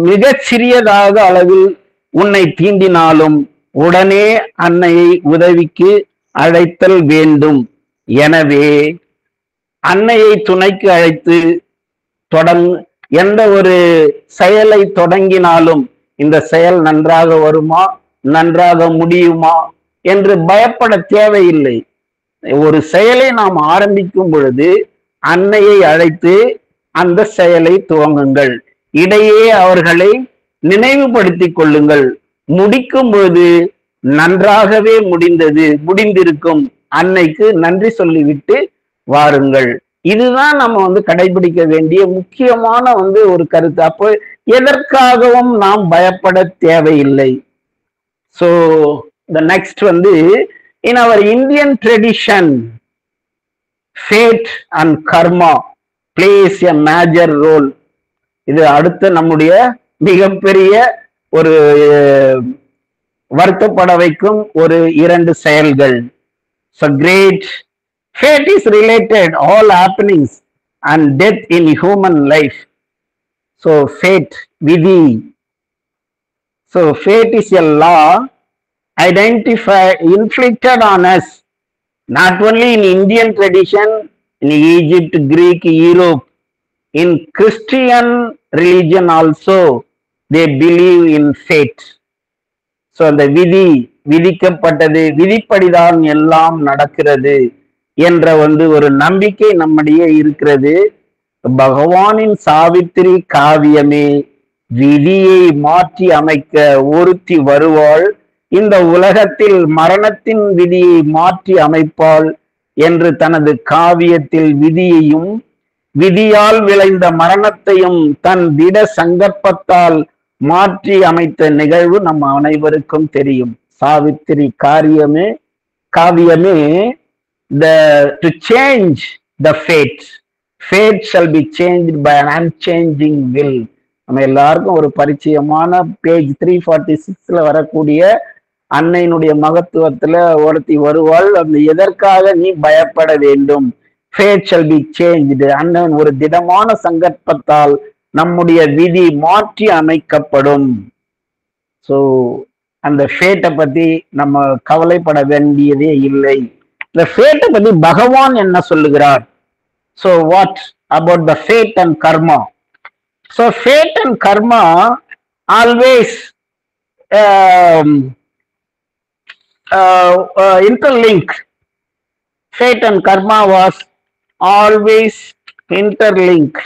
மிகச் சிறியதாக அளவில் உன்னை தீண்டினாலும் உடனே அன்னையை உதவிக்கு அழைத்தல் வேண்டும். எனவே அன்னையை துணைக்கு அழைத்து எந்த ஒரு செயலை தொடங்கினாலும் இந்த செயல் நன்றாக வருமா, நன்றாக முடியுமா என்று பயப்பட தேவையில்லை. ஒரு செயலை நாம் ஆரம்பிக்கும் பொழுது அன்னையை அழைத்து அந்த செயலை துவங்குங்கள். இடையே அவர்களை நினைவுபடுத்திக் கொள்ளுங்கள். முடிக்கும் பொழுது நன்றாகவே முடிந்திருக்கும், அன்னைக்கு நன்றி சொல்லிவிட்டு வாருங்கள். இதுதான் நம்ம கடைபிடிக்க வேண்டிய முக்கியமான ஒரு கருத்து. அப்போ எதற்காகவும் நாம் பயப்பட தேவையில்லை. So the next in our Indian tradition, fate and karma plays a major role. இது அடுத்த நம்முடைய மிகப்பெரிய ஒரு வருத்தப்பட வைக்கும் ஒரு 2 செயல்கள். So great fate is related all happenings and death in human life. So fate, vidhi. So fate is a law inflicted on us, not only in Indian tradition, in Egypt, Greek, Europe, in Christian religion also they believe in fate. So அந்த விதிக்கப்பட்டது, விதிப்படிதான் எல்லாம் நடக்கிறது என்ற ஒரு நம்பிக்கை நம்மிடையே இருக்கிறது. பகவானின் சாவித்திரி காவியமே விதியை மாற்றி அமைக்க ஒருத்தி வருவாள், இந்த உலகத்தில் மரணத்தின் விதியை மாற்றி அமைப்பாள் என்று தனது காவியத்தில் விதியையும் விதியால் விளைந்த மரணத்தையும் தன் திட சங்கற்பத்தால் மாற்றி அமைத்த நிகழ்வு நம் அனைவருக்கும் தெரியும். Savitri காவியமே to change the fate shall be changed by an unchanging will. நம்ம எல்லாருக்கும் ஒரு பரிச்சயமான பேஜ் 346 வரக்கூடிய அன்னையினுடைய மகத்துவத்துல ஒருத்தி வருவாள். அந்த எதற்காக நீ பயப்பட வேண்டும்? fate shall be changed. அண்ணன் ஒரு திடமான சங்கற்பத்தால் நம்முடைய விதி மாற்றி அமைக்கப்படும். ஸோ அந்த ஃபேட்டை பத்தி நம்ம கவலைப்பட வேண்டியதே இல்லை. இந்த ஃபேட்டை பத்தி பகவான் என்ன சொல்லுகிறார்? So what about the fate and karma? So fate and karma always interlinked. Fate and karma was always interlinked.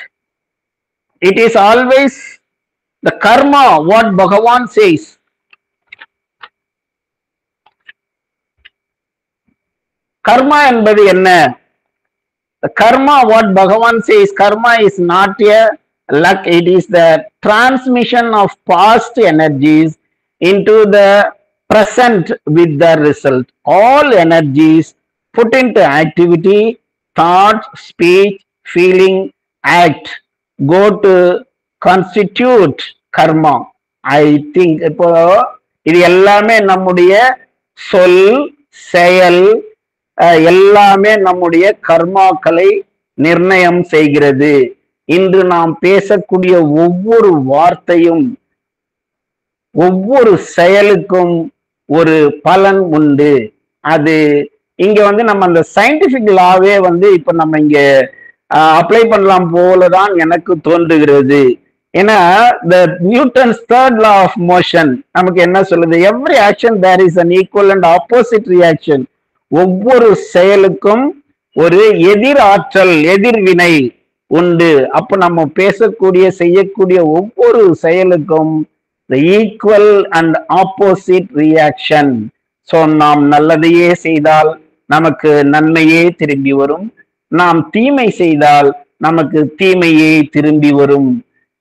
It is always the karma, what Bhagavan says. Karma என்பது என்ன? The karma, what Bhagavan says, karma is not a luck, it is the transmission of past energies into the present with the result. All energies put into activity, thought, speech, feeling, act, go to constitute karma. I think இப்போ இது எல்லாமே நம்முடைய சொல், செயல் எல்லாமே நம்முடைய கர்மாக்களை நிர்ணயம் செய்கிறது. இன்று நாம் பேசக்கூடிய ஒவ்வொரு வார்த்தையும், ஒவ்வொரு செயலுக்கும் ஒரு பலன் உண்டு. அது இங்க நம்ம அந்த சயின்டிபிக் லாவே இப்ப நம்ம இங்க அப்ளை பண்ணலாம் போலதான் எனக்கு தோன்றுகிறது. ஏன்னா the Newton's third law of motion நமக்கு என்ன சொல்லுது? Every action there is an equal and opposite reaction. ஒவ்வொரு செயலுக்கும் ஒரு எதிர் ஆற்றல், எதிர்வினை உண்டு. அப்ப நம்ம பேசக்கூடிய, செய்யக்கூடிய ஒவ்வொரு செயலுக்கும் the equal and opposite reaction. So நாம் நல்லதையே செய்தால் நமக்கு நன்மையே திரும்பி வரும், நாம் தீமை செய்தால் நமக்கு தீமையே திரும்பி வரும்.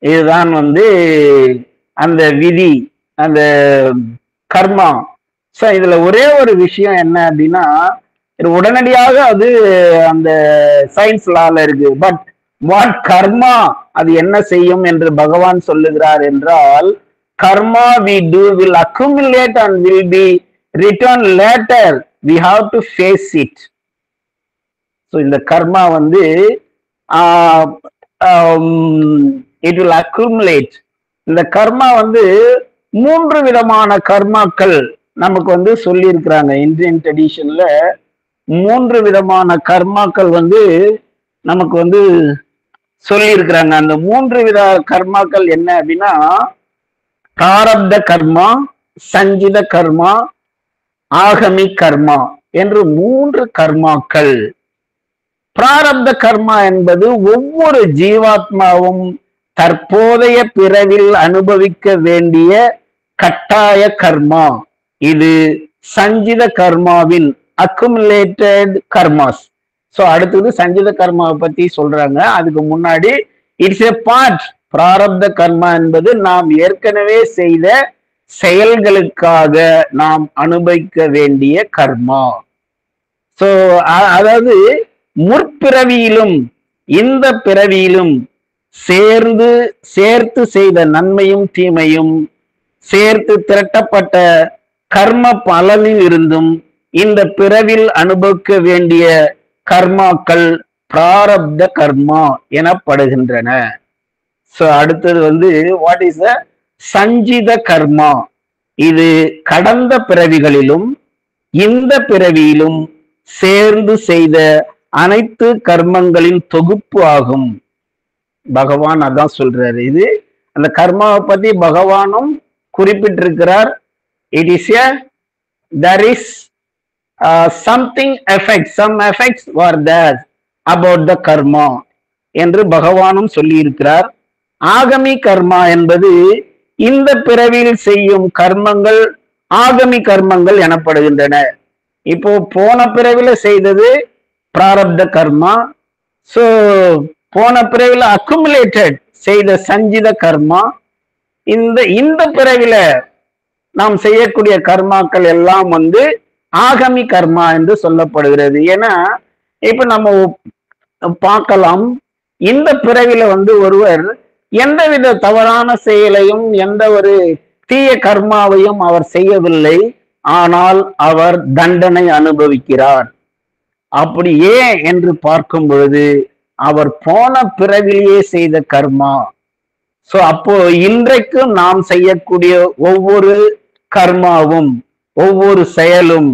இதுதான் அந்த விதி, அந்த கர்மா. சோ இதுல ஒரே ஒரு விஷயம் என்ன அப்படின்னா, இது உடனடியாக அது அந்த சயின்ஸ் லால இருக்கு. பட் வாட் கர்மா அது என்ன செய்யும் என்று பகவான் சொல்லுகிறார் என்றால், கர்மா we do will accumulate and will be returned later. We have to face it. So இந்த கர்மா it will accumulate. இந்த கர்மா மூன்று விதமான கர்மாக்கள் நமக்கு சொல்லி இருக்கிறாங்க. இந்தியன் ட்ரெடிஷன்ல மூன்று விதமான கர்மாக்கள் நமக்கு சொல்லி இருக்கிறாங்க. அந்த மூன்று வித கர்மாக்கள் என்ன அப்படின்னா, பிராரப்த கர்மா, சஞ்சித கர்மா, ஆகமி கர்மா என்று மூன்று கர்மாக்கள். பிராரப்த கர்மா என்பது ஒவ்வொரு ஜீவாத்மாவும் தற்போதைய பிறவில் அனுபவிக்க வேண்டிய கட்டாய கர்மா. இது சஞ்சித கர்மாவின் அக்குமுலேட்டட் கர்மாஸ். சோ அடுத்தது சஞ்சித கர்மாவை பத்தி சொல்றாங்க. அதுக்கு முன்னாடி இட்ஸ் எ பார்ட். பிராரப்த கர்மா என்பது நாம் ஏற்கனவே செய்த செயல்களுக்காக நாம் அனுபவிக்க வேண்டிய கர்மா. சோ அதாவது முற்பிறவியிலும் இந்த பிறவியிலும் சேர்த்து செய்த நன்மையும் தீமையும் சேர்த்து திரட்டப்பட்ட கர்ம பலனில் இருந்தும் இந்த பிறவில் அனுபவிக்க வேண்டிய கர்மாக்கள் பிராரப்த கர்மா எனப்படுகின்றன. சோ அடுத்தது வாட் இஸ் த சஞ்சித கர்மா? இது கடந்த பிறவிகளிலும் இந்த பிறவியிலும் சேர்ந்து செய்த அனைத்து கர்மங்களின் தொகுப்பு ஆகும். பகவான் அதான் சொல்றாரு. இது அந்த கர்மாவை பத்தி பகவானும் குறிப்பிட்டிருக்கிறார். It is there is something effect, some effects were there about the karma என்று பகவானும் சொல்லி இருக்கிறார். ஆகமி கர்மா என்பது இந்த பிறவியில் செய்யும் கர்மங்கள் ஆகமி கர்மங்கள் எனப்படுகின்றன. இப்போ போன பிறவில செய்தது பிராரப்த கர்மா. சோ போன பிறவில அக்குமுலேட்டட் செய்த சஞ்சித கர்மா. இந்த பிறவில நாம் செய்யக்கூடிய கர்மாக்கள் எல்லாம் ஆகமி கர்மா என்று சொல்லப்படுகிறது. ஏன்னா இப்ப நம்ம பார்க்கலாம், இந்த பிறவில ஒருவர் எந்தவித தவறான செயலையும் எந்த ஒரு தீய கர்மாவையும் அவர் செய்யவில்லை, ஆனால் அவர் தண்டனை அனுபவிக்கிறார். அப்படி ஏன் என்று பார்க்கும் பொழுது அவர் போன பிறவிலேயே செய்த கர்மா. சோ அப்போ இன்றைக்கு நாம் செய்யக்கூடிய ஒவ்வொரு கர்மாவும் ஒவ்வொரு செயலும்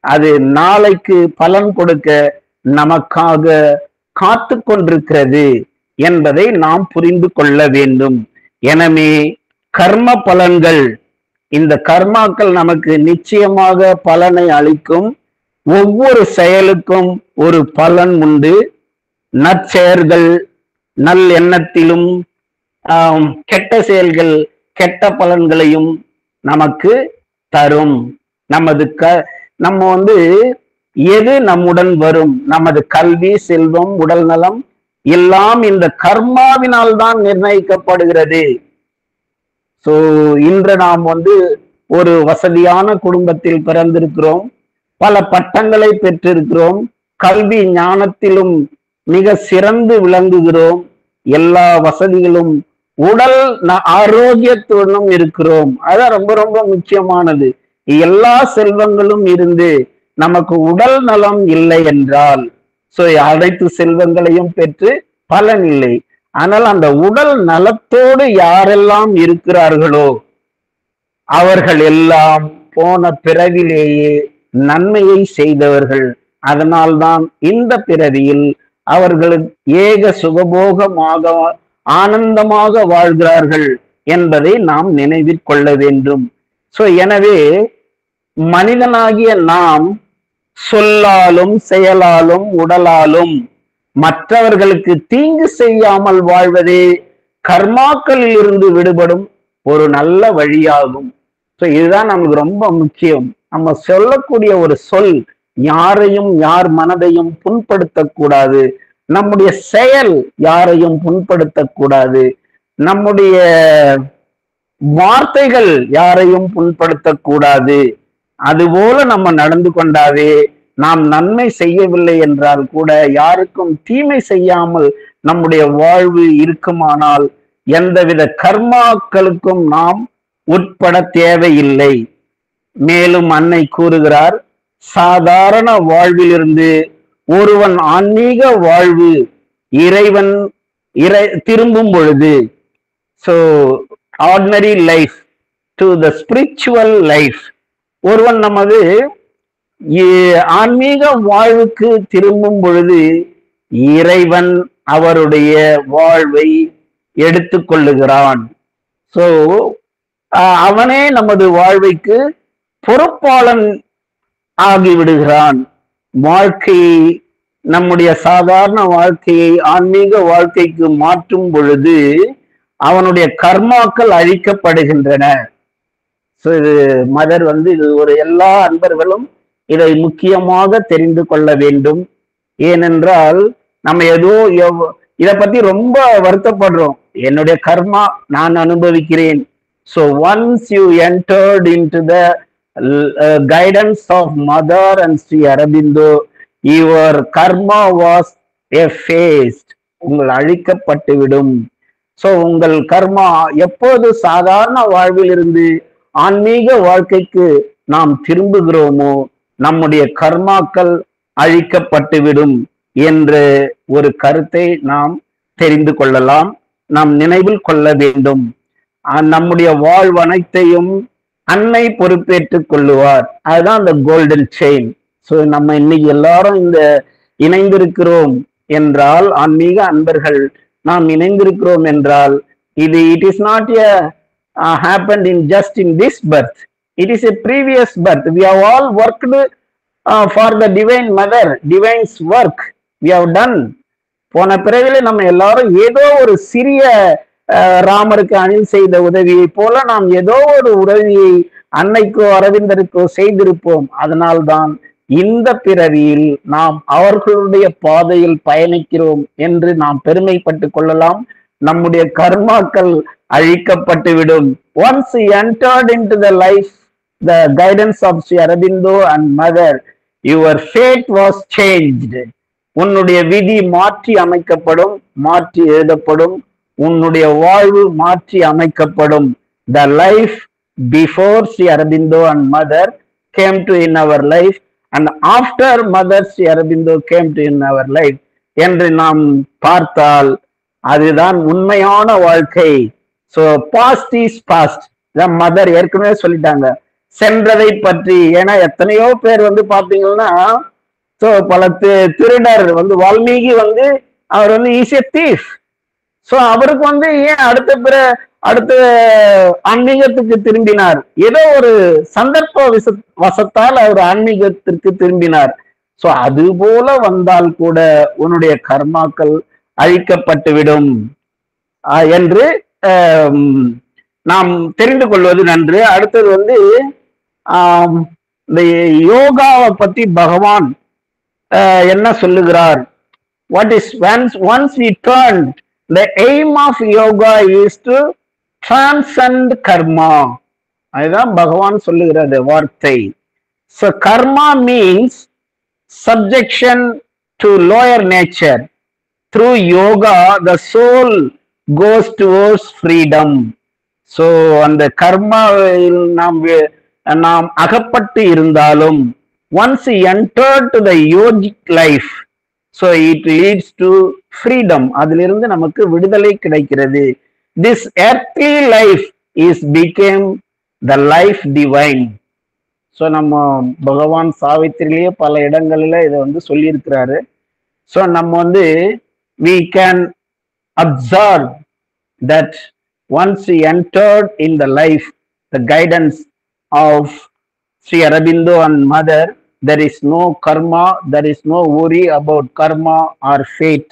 அது நாளைக்கு பலன் கொடுக்க நமக்காக காத்து கொண்டிருக்கிறது என்பதை நாம் புரிந்து கொள்ள வேண்டும். எனவே கர்ம பலன்கள், இந்த கர்மாக்கள் நமக்கு நிச்சயமாக பலனை அளிக்கும். ஒவ்வொரு செயலுக்கும் ஒரு பலன் உண்டு. நற்செயல்கள் நல் எண்ணத்திலும், கெட்ட செயல்கள் கெட்ட பலன்களையும் நமக்கு தரும். நம்ம எது நம்முடன் வரும்? நமது கல்வி, செல்வம், உடல் நலம் எல்லாம் இந்த கர்மாவினால் தான் நிர்ணயிக்கப்படுகிறது. சோ இன்று நாம் ஒரு வசதியான குடும்பத்தில் பிறந்திருக்கிறோம், பல பட்டங்களை பெற்றிருக்கிறோம், கல்வி ஞானத்திலும் மிக சிறந்து விளங்குகிறோம், எல்லா வசதிகளும், உடல் ஆரோக்கியத்துடனும் இருக்கிறோம். அதான் ரொம்ப ரொம்ப முக்கியமானது. எல்லா செல்வங்களும் இருந்து நமக்கு உடல் நலம் இல்லை என்றால் அனைத்து செல்வங்களையும் பெற்று பலன் இல்லை. ஆனால் அந்த உடல் நலத்தோடு யாரெல்லாம் இருக்கிறார்களோ அவர்கள் எல்லாம் போன பிறவிலேயே நன்மையை செய்தவர்கள். அதனால்தான் இந்த பிறவியில் அவர்கள் ஏக சுகபோகமாக ஆனந்தமாக வாழ்கிறார்கள் என்பதை நாம் நினைவில் கொள்ள வேண்டும். எனவே மனிதனாகிய நாம் சொல்லாலும் செயலாலும் உடலாலும் மற்றவர்களுக்கு தீங்கு செய்யாமல் வாழ்வதே கர்மாக்களில் இருந்து விடுபடும் ஒரு நல்ல வழியாகும். இதுதான் நமக்கு ரொம்ப முக்கியம். நம்ம சொல்லக்கூடிய ஒரு சொல் யாரையும், யார் மனதையும் புண்படுத்தக்கூடாது. நம்முடைய செயல் யாரையும் புண்படுத்தக்கூடாது. நம்முடைய வார்த்தைகள் யாரையும் புண்படுத்தக்கூடாது. அதுபோல நம்ம நடந்து கொண்டாவே நாம் நன்மை செய்யவில்லை என்றால் கூட யாருக்கும் தீமை செய்யாமல் நம்முடைய வாழ்வு இருக்குமானால் எந்தவித கர்மாக்களுக்கும் நாம் உட்பட தேவையில்லை. மேலும் அன்னை கூறுகிறார், சாதாரண வாழ்விலிருந்து ஒருவன் ஆன்மீக வாழ்வு இறைவன் திரும்பும் பொழுது, ordinary life to the spiritual life, ஒருவன் நமது ஆன்மீக வாழ்வுக்கு திரும்பும் பொழுது இறைவன் அவருடைய வாழ்வை எடுத்துக்கொள்ளுகிறான். அவனே நமது வாழ்வைக்கு பொறுப்பாளன் ஆகிவிடுகிறான். வாழ்க்கையை, நம்முடைய சாதாரண வாழ்க்கையை ஆன்மீக வாழ்க்கைக்கு மாற்றும் பொழுது அவனுடைய கர்மாக்கள் அழிக்கப்படுகின்றன. இது மதர் இது ஒரு எல்லா அன்பர்களும் இதை முக்கியமாக தெரிந்து கொள்ள வேண்டும். ஏனென்றால் நம்ம இதை பத்தி ரொம்ப வருத்தப்படுறோம். என்னுடைய கர்மா நான் அனுபவிக்கிறேன். once you entered into the guidance of Mother and Sri Aurobindo, your karma was effaced. உங்கள் அழிக்கப்பட்டுவிடும். உங்கள் கர்மா எப்போது சாதாரண வாழ்வில் இருந்து ஆன்மீக வாழ்க்கைக்கு நாம் திரும்புகிறோமோ நம்முடைய கர்மாக்கள் அழிக்கப்பட்டுவிடும் என்ற ஒரு கருத்தை நாம் தெரிந்து கொள்ளலாம், நாம் நினைவில் கொள்ள வேண்டும். நம்முடைய வாழ்வனைத்தையும் அன்னை பொறுப்பேற்றுக் கொள்ளுவார். அதுதான் அந்த கோல்டன் செயின். நம்ம இன்னைக்கு எல்லாரும் இணைந்திருக்கிறோம் என்றால், ஆன்மீக அன்பர்கள் நாம் இணைந்திருக்கிறோம் என்றால், it is not happened just in this birth. It is a previous birth. We have all worked for the divine mother, divine's work we have done. போன பிறவிலே நம்ம எல்லாரும் ஏதோ ஒரு சிறிய ராமருக்கு அணில் செய்த உதவியை போல நாம் ஏதோ ஒரு உதவியை அன்னைக்கோ அரவிந்தருக்கோ செய்திருப்போம். அதனால்தான் இந்த பிறவியில் நாம் அவர்களுடைய பாதையில் பயணிக்கிறோம் என்று நாம் பெருமைப்பட்டுக் கொள்ளலாம். நம்முடைய கர்மாக்கள் அழிக்கப்பட்டுவிடும். Once you entered into the life, the guidance of Sri Aurobindo and Mother, your fate was changed. உன்னுடைய விதி மாற்றி அமைக்கப்படும், மாற்றி எழுதப்படும், உன்னுடைய வாழ்வு மாற்றி அமைக்கப்படும். The life before Sri Aurobindo and Mother came to in our life, and after Mother Sri Aurobindo came to in our life என்று நாம் பார்த்தால் அதுதான் உண்மையான வாழ்க்கை. Past is past. மதர் ஏற்கனவே சொல்லிட்டாங்க சென்றதை பற்றி. ஏன்னா எத்தனையோ பேர் பாத்தீங்கன்னா பல திருடர் வால்மீகி அவர் வந்து இஸ் எ தீஃப். சோ அவருக்கு வந்து ஏன் அடுத்த ஆன்மீகத்துக்கு திரும்பினார்? ஏதோ ஒரு சந்தர்ப்ப வசத்தால் அவர் ஆன்மீகத்திற்கு திரும்பினார். சோ அது போல வந்தால் கூட உன்னுடைய கர்மாக்கள் அழிக்கப்பட்டுவிடும் என்று நாம் தெரிந்து கொள்வது நன்று. அடுத்தது வந்து இந்த யோகாவை பத்தி பகவான் என்ன சொல்லுகிறார்? What is once we turn, the aim of yoga is to transcend karma. அதுதான் பகவான் சொல்லுகிறது வார்த்தை. So karma means subjection to lower nature. Through yoga the soul goes towards freedom. So அந்த கர்மாவில் நாம் அகப்பட்டு இருந்தாலும் once we enter to the yogic life, so it leads to freedom. அதிலிருந்து நமக்கு விடுதலை கிடைக்கிறது. This earthly life is became the life divine. So நம்ம பகவான் சாவித்திரிலேயே பல இடங்களில இதை வந்து சொல்லியிருக்கிறாரு. ஸோ நம்ம வந்து we can observe that once we entered in the life, the guidance of Sri Aurobindo and Mother, there is no karma, there is no worry about karma or fate.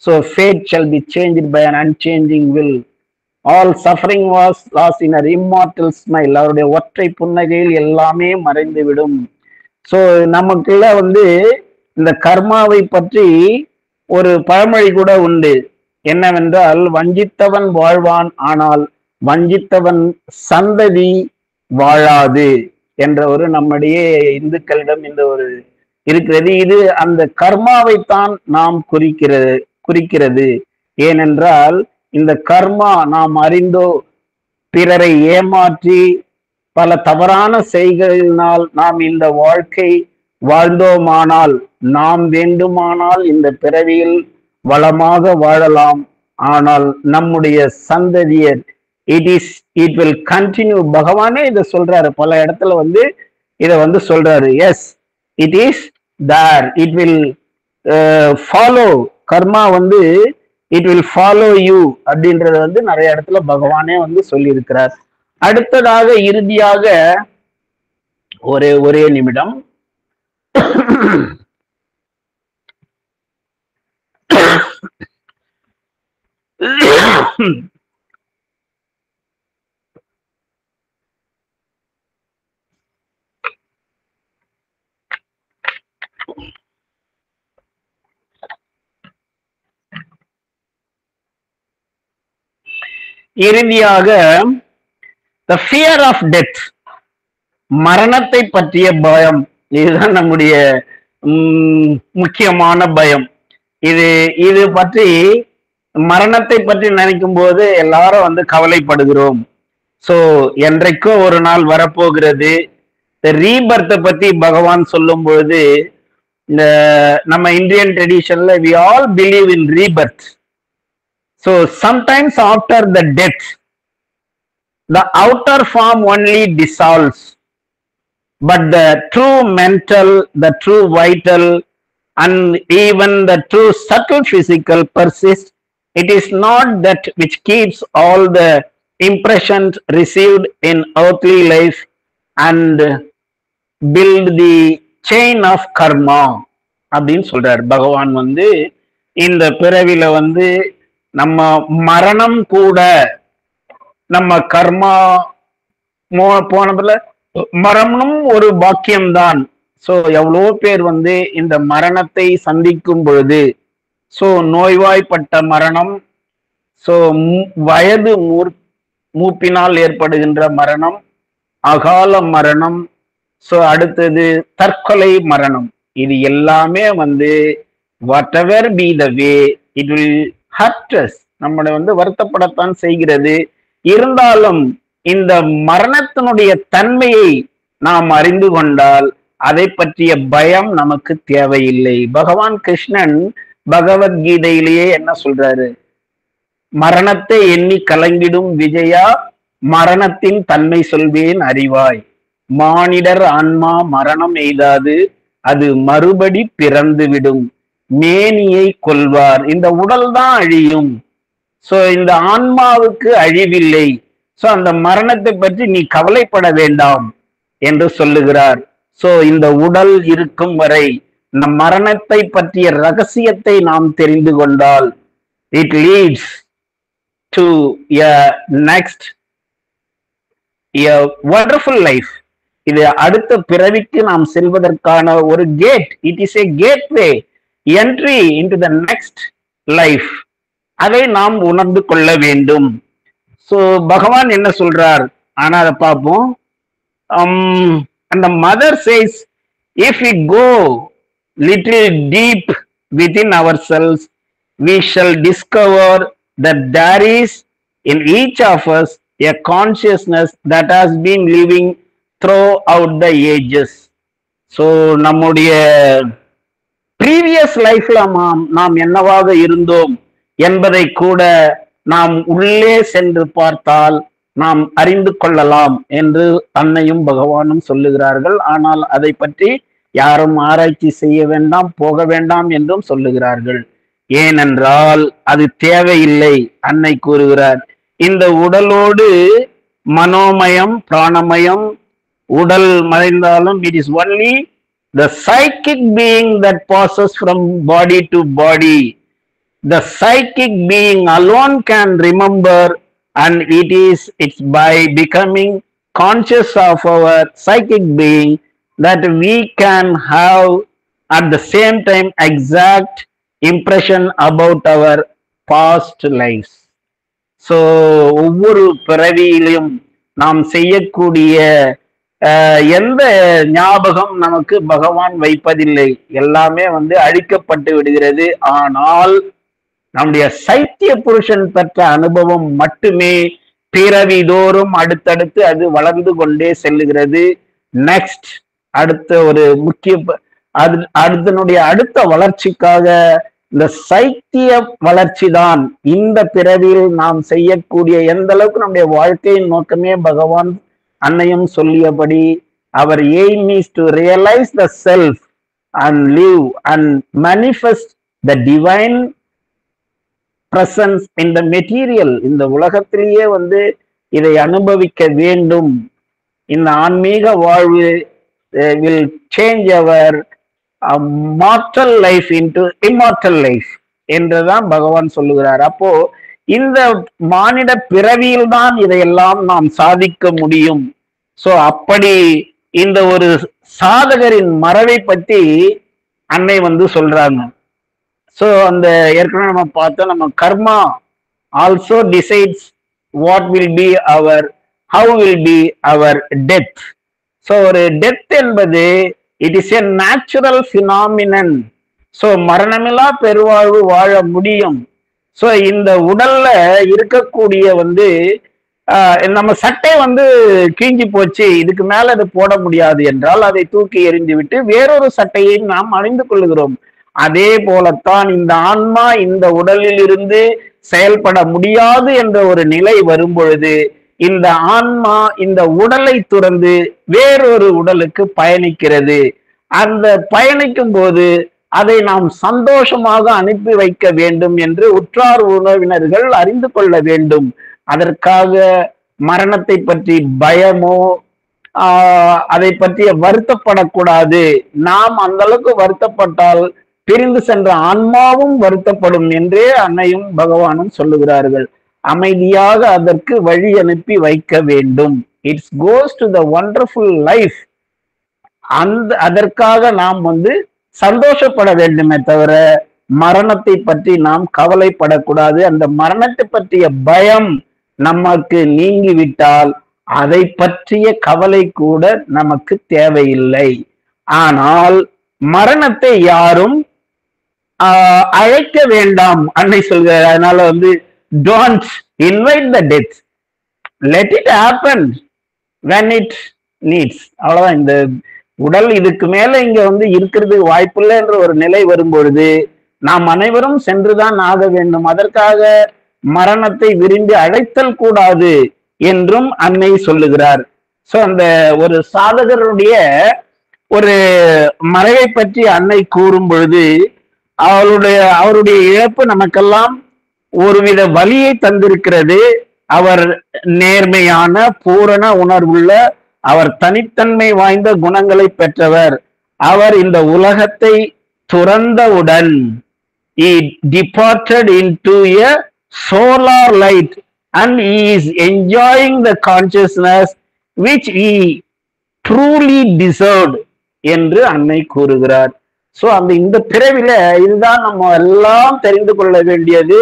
So fate shall be changed by an unchanging will. All suffering was lost in her immortal smile. அவருடைய ஒற்றை புன்னகையில் எல்லாமே மறைந்துவிடும். ஸோ நமக்குள்ள வந்து இந்த கர்மாவை பற்றி ஒரு பழமொழி கூட உண்டு. என்னவென்றால், வஞ்சித்தவன் வாழ்வான், ஆனால் வஞ்சித்தவன் சந்ததி வாழாது என்ற ஒரு நம்முடைய இந்துக்களிடம் இந்த ஒரு இருக்கிறது. இது அந்த கர்மாவைத்தான் நாம் குறிக்கிறது. ஏனென்றால் இந்த கர்மா நாம் அறிந்தோ பிறரை ஏமாற்றி பல தவறான செய்களினால் நாம் இந்த வாழ்க்கை வாழ்ந்தோமானால் நாம் வேண்டுமானால் இந்த பிறவியில் வளமாக வாழலாம். ஆனால் நம்முடைய சந்ததியர் it will continue. பகவானே இதை சொல்றாரு, பல இடத்துல வந்து இதை வந்து சொல்றாரு. Yes, it is there, it will follow. Karma வந்து இட் வில் ஃபாலோ யூ அப்படின்றது வந்து நிறைய இடத்துல பகவானே வந்து சொல்லி இருக்கிறார். அடுத்ததாக இறுதியாக ஒரே நிமிடம். இறுதியாக the fear of death, மரணத்தை பற்றிய பயம். இதுதான் நம்முடைய முக்கியமான பயம். இது பற்றி மரணத்தை பற்றி நினைக்கும் போது எல்லாரும் வந்து கவலைப்படுகிறோம். சோ என்றைக்கோ ஒரு நாள் வரப்போகிறது. ரீபர்த்தை பத்தி பகவான் சொல்லும் பொழுது, இந்த நம்ம Indian ட்ரெடிஷன்ல we all believe in rebirth. So sometimes after the death, the outer form only dissolves, but the true mental, the true vital, and even the true subtle physical persist. It is not that which keeps all the impressions received in earthly life and build the chain of karma அப்படின்னு சொல்றார் பகவான். வந்து இந்த பிறவில வந்து நம்ம மரணம் கூட நம்ம கர்மா போனதுல மரணம் ஒரு பாக்கியம்தான். சோ எவ்வளோ பேர் வந்து இந்த மரணத்தை சந்திக்கும் பொழுது, சோ நோய்வாய்ப்பட்ட மரணம், சோ வயது மூப்பினால் ஏற்படுகின்ற மரணம், அகால மரணம், சோ அடுத்தது தற்கொலை மரணம். இது எல்லாமே வந்து whatever be the way it will hurt us, நம்மளை வந்து வருத்தப்படத்தான் செய்கிறது. இருந்தாலும் இந்த மரணத்தினுடைய தன்மையை நாம் அறிந்து கொண்டால் அதை பற்றிய பயம் நமக்கு தேவையில்லை. பகவான் கிருஷ்ணன் பகவத்கீதையிலேயே என்ன சொல்றாரு? மரணத்தை எண்ணி கலங்கிடும் விஜயா, மரணத்தின் தன்மை சொல்வேன் அறிவாய். மானிடர் ஆன்மா மரணம் எய்தாது, அது மறுபடி பிறந்து விடும். மேனியை கொள்வார். இந்த உடல் தான் அழியும். சோ இந்த ஆன்மாவுக்கு அழிவில்லை. சோ அந்த மரணத்தை பற்றி நீ கவலைப்பட வேண்டாம் என்று சொல்லுகிறார். சோ இந்த உடல் இருக்கும் வரை இந்த மரணத்தை பற்றிய ரகசியத்தை நாம் தெரிந்து கொண்டால் it leads to a next a wonderful life. இது அடுத்த பிறவிக்கு நாம் செல்வதற்கான ஒரு gate. It is a gateway entry into the next life. அதை நாம் உணர்ந்து கொள்ள வேண்டும். சோ பகவான் என்ன சொல்றார்? ஆனா அதை பார்ப்போம். And the mother says, if we go little deep within ourselves, we shall discover that there is in each of us a consciousness that has been living throughout the ages. So நம்முடைய previous lifeல நாம் என்னவாக இருந்தோம் என்பதை கூட நாம் உள்ளே சென்று பார்த்தால் நாம் அறிந்து கொள்ளலாம் என்று அன்னையும் பகவானும் சொல்லுகிறார்கள். ஆனால் அதை பற்றி யாரும் ஆராய்ச்சி செய்ய வேண்டாம், போக வேண்டாம் என்றும் சொல்லுகிறார்கள். ஏனென்றால் அது தேவையில்லை. அன்னை கூறுகிறார், இந்த உடலோடு மனோமயம் பிராணமயம் உடல் மறைந்தாலும் it is only the psychic being that passes from body to body. The psychic being alone can remember, and it's by becoming conscious of our psychic being that we can have at the same time exact impression about our past lives. So ஒவ்வொரு பிறவியிலும் நாம் செய்யக்கூடிய எந்த ஞாபகம் நமக்கு பகவான் வைப்பதில்லை. எல்லாமே அழிக்கப்பட்டு விடுகிறது. ஆனால் நம்முடைய சைத்திய புருஷன் பெற்ற அனுபவம் மட்டுமே பிறவிதோறும் அடுத்தடுத்து அது வளர்ந்து கொண்டே செல்லுகிறது. நெக்ஸ்ட் அடுத்த ஒரு முக்கிய அதனுடைய அடுத்த வளர்ச்சிக்காக இந்த சைத்திய வளர்ச்சி தான் இந்த பிறவியில் நாம் செய்யக்கூடிய எந்த அளவுக்கு நம்முடைய வாழ்க்கையின் நோக்கமே பகவான் அன்னையும் சொல்லியபடி our aim is to realise the self and live and manifest the divine presence in the material. இந்த உலகத்திலேயே இதை அனுபவிக்க வேண்டும். இந்த ஆன்மீக வாழ்வு will change our mortal life into immortal life என்றுதான் பகவான் சொல்லுகிறார். அப்போ இந்த மானிட பிறவியில் தான் இதையெல்லாம் நாம் சாதிக்க முடியும். சோ அப்படி இந்த ஒரு சாதகரின் மறைவை பத்தி அன்னை சொல்றாங்க. சோ அந்த ஏற்கனவே நம்ம பார்த்தோம், நம்ம karma also decides what will be our how will be our death. So ஒரு டெத் என்பது it is a natural phenomenon. So மரணமில்லா பெருவாழ்வு வாழ முடியும். சோ இந்த உடல்ல இருக்கக்கூடிய நம்ம சட்டை கிழிஞ்சி போச்சு, இதுக்கு மேல அது போட முடியாது என்றால் அதை தூக்கி எறிந்து விட்டு வேறொரு சட்டையை நாம் அணிந்து கொள்ளுகிறோம். அதே போலத்தான் இந்த ஆன்மா இந்த உடலில் இருந்து செயல்பட முடியாது என்ற ஒரு நிலை வரும் பொழுது இந்த ஆன்மா இந்த உடலை துறந்து வேறொரு உடலுக்கு பயணிக்கிறது. அந்த பயணிக்கும் போது அதை நாம் சந்தோஷமாக அனுப்பி வைக்க வேண்டும் என்று உற்றார் உறவினர்கள் அறிந்து கொள்ள வேண்டும். அதற்காக மரணத்தை பற்றி பயமோ அதை பற்றிய வருத்தப்படக்கூடாது. நாம் அந்த அளவுக்கு வருத்தப்பட்டால் பிரிந்து சென்ற ஆன்மாவும் வருத்தப்படும் என்றே அன்னையும் பகவானும் சொல்லுகிறார்கள். அமைதியாக அதற்கு வழி அனுப்பி வைக்க வேண்டும். It's goes to the wonderful life. அதற்காக நாம் சந்தோஷப்பட வேண்டுமே தவிர மரணத்தை பற்றி நாம் கவலைப்படக்கூடாது. அந்த மரணத்தை பற்றிய பயம் நமக்கு நீங்கிவிட்டால் அதை பற்றிய கவலை கூட நமக்கு தேவையில்லை. ஆனால் மரணத்தை யாரும் அழைக்க வேண்டாம் அன்னை சொல்கிறார். அதனால don't invite the death, let it happen when it needs. அவ்வளவுதான். இந்த உடல் இதுக்கு மேல இங்க இருக்கிறதுக்கு வாய்ப்பில்லை என்ற ஒரு நிலை வரும்பொழுது நாம் அனைவரும் சென்றுதான் ஆக வேண்டும். அதற்காக மரணத்தை விரும்பி அழைத்தல் கூடாது என்றும் அன்னை சொல்லுகிறார். சோ அந்த ஒரு சாதகருடைய ஒரு மறைவை பற்றி அன்னை கூறும் பொழுது அவருடைய இழப்பு நமக்கெல்லாம் ஒருவித வலியை தந்திருக்கிறது. அவர் நேர்மையான பூரண உணர்வுள்ள, அவர் தனித்தன்மை வாய்ந்த குணங்களை பெற்றவர். அவர் இந்த உலகத்தை துறந்தவுடன் he departed into a solar light and he is enjoying the consciousness which he truly deserved என்று அன்னை கூறுகிறார். சோ இந்த பிறவில இதுதான் நம்ம எல்லாம் தெரிந்து கொள்ள வேண்டியது.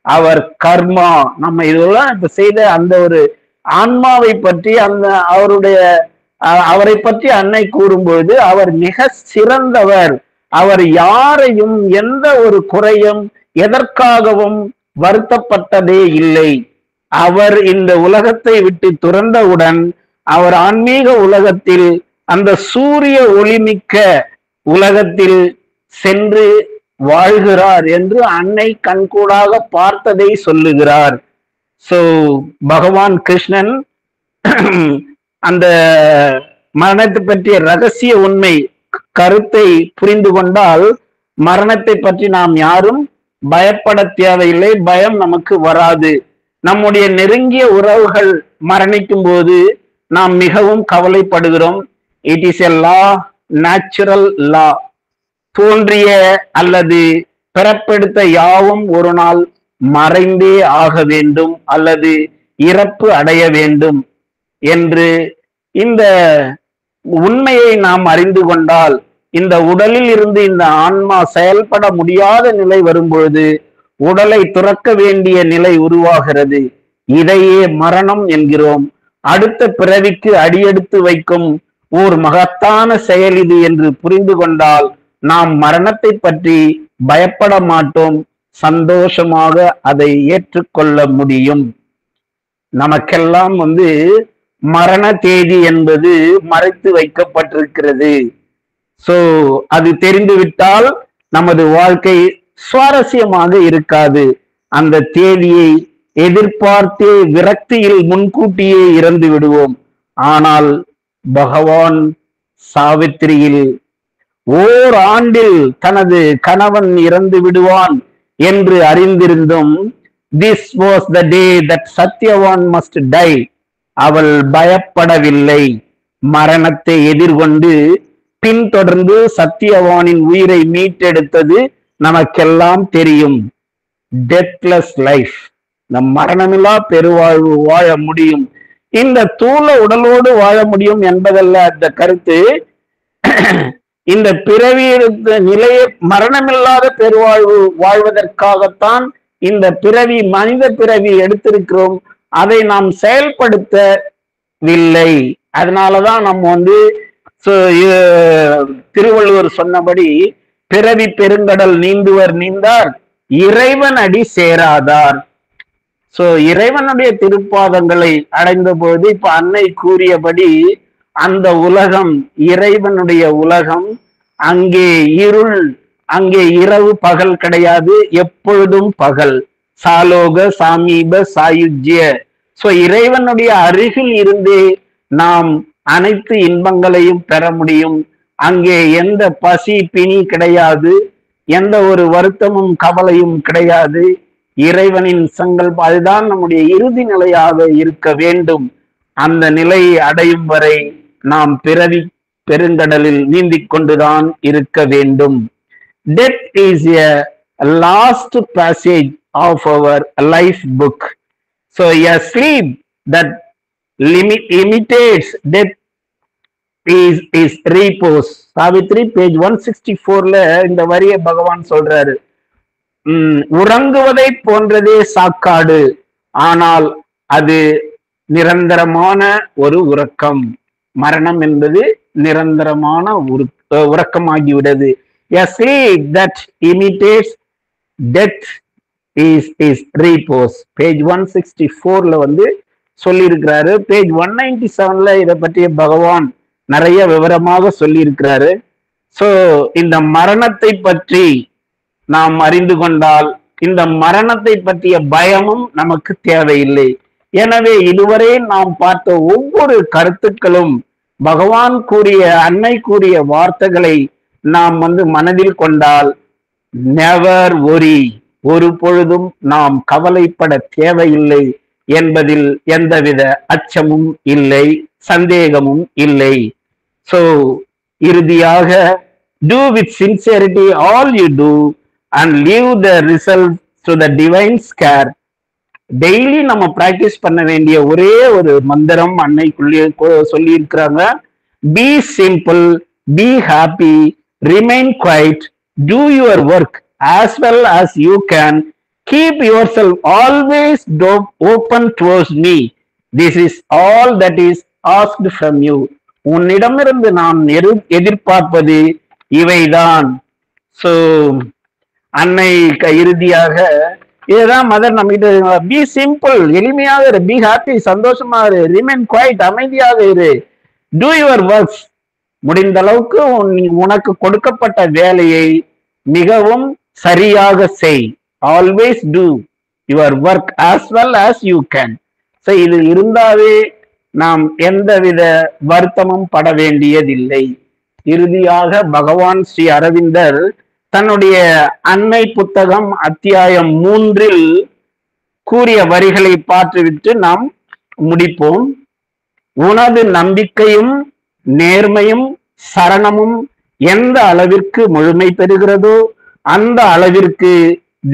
அவர் கர்மா, நம்ம இதெல்லாம் இப்ப செய்த அந்த ஒரு ஆன்மாவை பற்றி அவரை பற்றி அன்னை கூறும்பொழுது அவர் மிக சிறந்தவர். அவர் யாரையும் எந்த ஒரு குறையும் எதற்காகவும் வருத்தப்பட்டதே இல்லை. அவர் இந்த உலகத்தை விட்டு துறந்தவுடன் அவர் ஆன்மீக உலகத்தில் அந்த சூரிய ஒளிமிக்க உலகத்தில் சென்று வாழ்கிறார் என்று அன்னை கண்கூடாக பார்த்ததை சொல்லுகிறார். சோ பகவான் கிருஷ்ணன் அந்த மரணத்தை பற்றிய ரகசிய உண்மை கருத்தை புரிந்து கொண்டால் மரணத்தை பற்றி நாம் யாரும் பயப்பட தேவையில்லை, பயம் நமக்கு வராது. நம்முடைய நெருங்கிய உறவுகள் மரணிக்கும் போது நாம் மிகவும் கவலைப்படுகிறோம். It is a law, natural law. தோன்றிய அல்லது பிறப்பெடுத்த யாவும் ஒரு நாள் மறைந்தே ஆக வேண்டும் அல்லது இறப்பு அடைய வேண்டும் என்று இந்த உண்மையை நாம் அறிந்து கொண்டால், இந்த உடலில் இருந்து இந்த ஆன்மா செயல்பட முடியாத நிலை வரும்பொழுது உடலை துறக்க வேண்டிய நிலை உருவாகிறது. இதையே மரணம் என்கிறோம். அடுத்த பிறவிக்கு அடியெடுத்து வைக்கும் ஓர் மகத்தான செயல் இது என்று புரிந்து கொண்டால் நாம் மரணத்தை பற்றி பயப்பட மாட்டோம், சந்தோஷமாக அதை ஏற்றுக்கொள்ள முடியும். நமக்கெல்லாம் மரண தேதி என்பது மறைத்து வைக்கப்பட்டிருக்கிறது. சோ அது தெரிந்துவிட்டால் நமது வாழ்க்கை சுவாரஸ்யமாக இருக்காது. அந்த தேதியை எதிர்பார்த்தே விரக்தியில் முன்கூட்டியே இறந்து விடுவோம். ஆனால் பகவான் சாவித்திரியில் ஓர் ஆண்டில் தனது கணவன் இறந்து விடுவான் என்று அறிந்திருந்தும் this was the day that Satyavan must die. அவள் பயப்படவில்லை. மரணத்தை எதிர்கொண்டு பின்தொடர்ந்து சத்யவானின் உயிரை மீட்டெடுத்தது நமக்கெல்லாம் தெரியும். டெத்லெஸ் லைஃப், நம் மரணமில்லா பெருவாழ்வு வாழ முடியும். இந்த தூள உடலோடு வாழ முடியும் என்பதல்ல அந்த கருத்து. இந்த பிறவி நிலையை மரணமில்லாத பெருவாழ்வு வாழ்வதற்காகத்தான் இந்த பிறவி, மனித பிறவி எடுத்திருக்கிறோம். அதை நாம் செயல்படுத்தவில்லை. அதனாலதான் நம்ம திருவள்ளுவர் சொன்னபடி பிறவி பெருங்கடல் நீந்துவர் நீந்தார் இறைவன் அடி சேராதார். சோ இறைவனுடைய திருப்பாதங்களை அடைந்த பொழுது இப்ப அன்னை கூறியபடி அந்த உலகம் இறைவனுடைய உலகம். அங்கே இருள், அங்கே இரவு பகல் கிடையாது, எப்பொழுதும் பகல். சாலோக சாமீப சாயுஜ்ய. சோ இறைவனுடைய அருகில் இருந்தே நாம் அனைத்து இன்பங்களையும் பெற முடியும். அங்கே எந்த பசி பிணி கிடையாது, எந்த ஒரு வருத்தமும் கவலையும் கிடையாது. இறைவனின் சங்கல்பம் அதுதான் நம்முடைய இறுதி நிலையாக இருக்க வேண்டும். அந்த நிலையை அடையும் வரை நாம் பிறவி பெருங்கடலில் நீந்திக் கொண்டுதான் இருக்க வேண்டும். Death is a last passage of our life book. So a sleep that imitates death is repose. Savitri page 164ல இந்த வரியை பகவான் சொல்றாரு. உறங்குவதை போன்றதே சாக்காடு, ஆனால் அது நிரந்தரமான ஒரு உறக்கம். மரணம் என்பது நிரந்தரமான உறக்கமாகிவிடுது. A sleep that imitates death is repose. Page 164ல சொல்லி இருக்கிறாரு. பேஜ் 197ல இதை பற்றிய பகவான் நிறைய விவரமாக சொல்லி இருக்கிறாரு. சோ இந்த மரணத்தை பற்றி நாம் அறிந்து கொண்டால் இந்த மரணத்தை பற்றிய பயமும் நமக்கு தேவையில்லை. எனவே இதுவரை நாம் பார்த்த ஒவ்வொரு கருத்துக்களும் பகவான் கூறிய, அன்னை கூறிய வார்த்தைகளை நாம் மனதில் கொண்டால் நெவர் ஒரி, ஒரு பொழுதும் நாம் கவலைப்பட தேவையில்லை என்பதில் எந்தவித அச்சமும் இல்லை, சந்தேகமும் இல்லை. சோ இறுதியாக, do with sincerity all you do and leave the result to the divine's care. Daily நம்ம பிராக்டிஸ் பண்ண வேண்டிய ஒரே ஒரு மந்திரம் அன்னைக்குள்ளே சொல்லி இருக்கிறாங்க. Be simple, be happy, remain quiet, do your work as well as you can, keep yourself always open towards me. This is all that is asked from you. உன்னிடமிருந்து நாம் எதிர்பார்ப்பது இவைதான். சோ அன்னை இறுதியாக இதுதான் மதர் நம்ம கிட்ட, பி சிம்பிள், எளிமையாக இரு, பி ஹாப்பி, சந்தோஷமா இரு, ரிமைன் குவைட், அமைதியாக இரு, டூ யுவர் ஒர்க்ஸ், முடிந்த அளவுக்கு உனக்கு கொடுக்கப்பட்ட வேலையை மிகவும் சரியாக செய், always do your work as well as you can. இது இருந்தாவே நாம் எந்தவித வருத்தமும் பட வேண்டியதில்லை. இறுதியாக பகவான் ஸ்ரீ அரவிந்தர் தன்னுடைய அன்னை புத்தகம் அத்தியாயம் 3 கூறிய வரிகளை பார்த்துவிட்டு நாம் முடிப்போம். உனது நம்பிக்கையும் நேர்மையும் சரணமும் எந்த அளவிற்கு முழுமை பெறுகிறதோ அந்த அளவிற்கு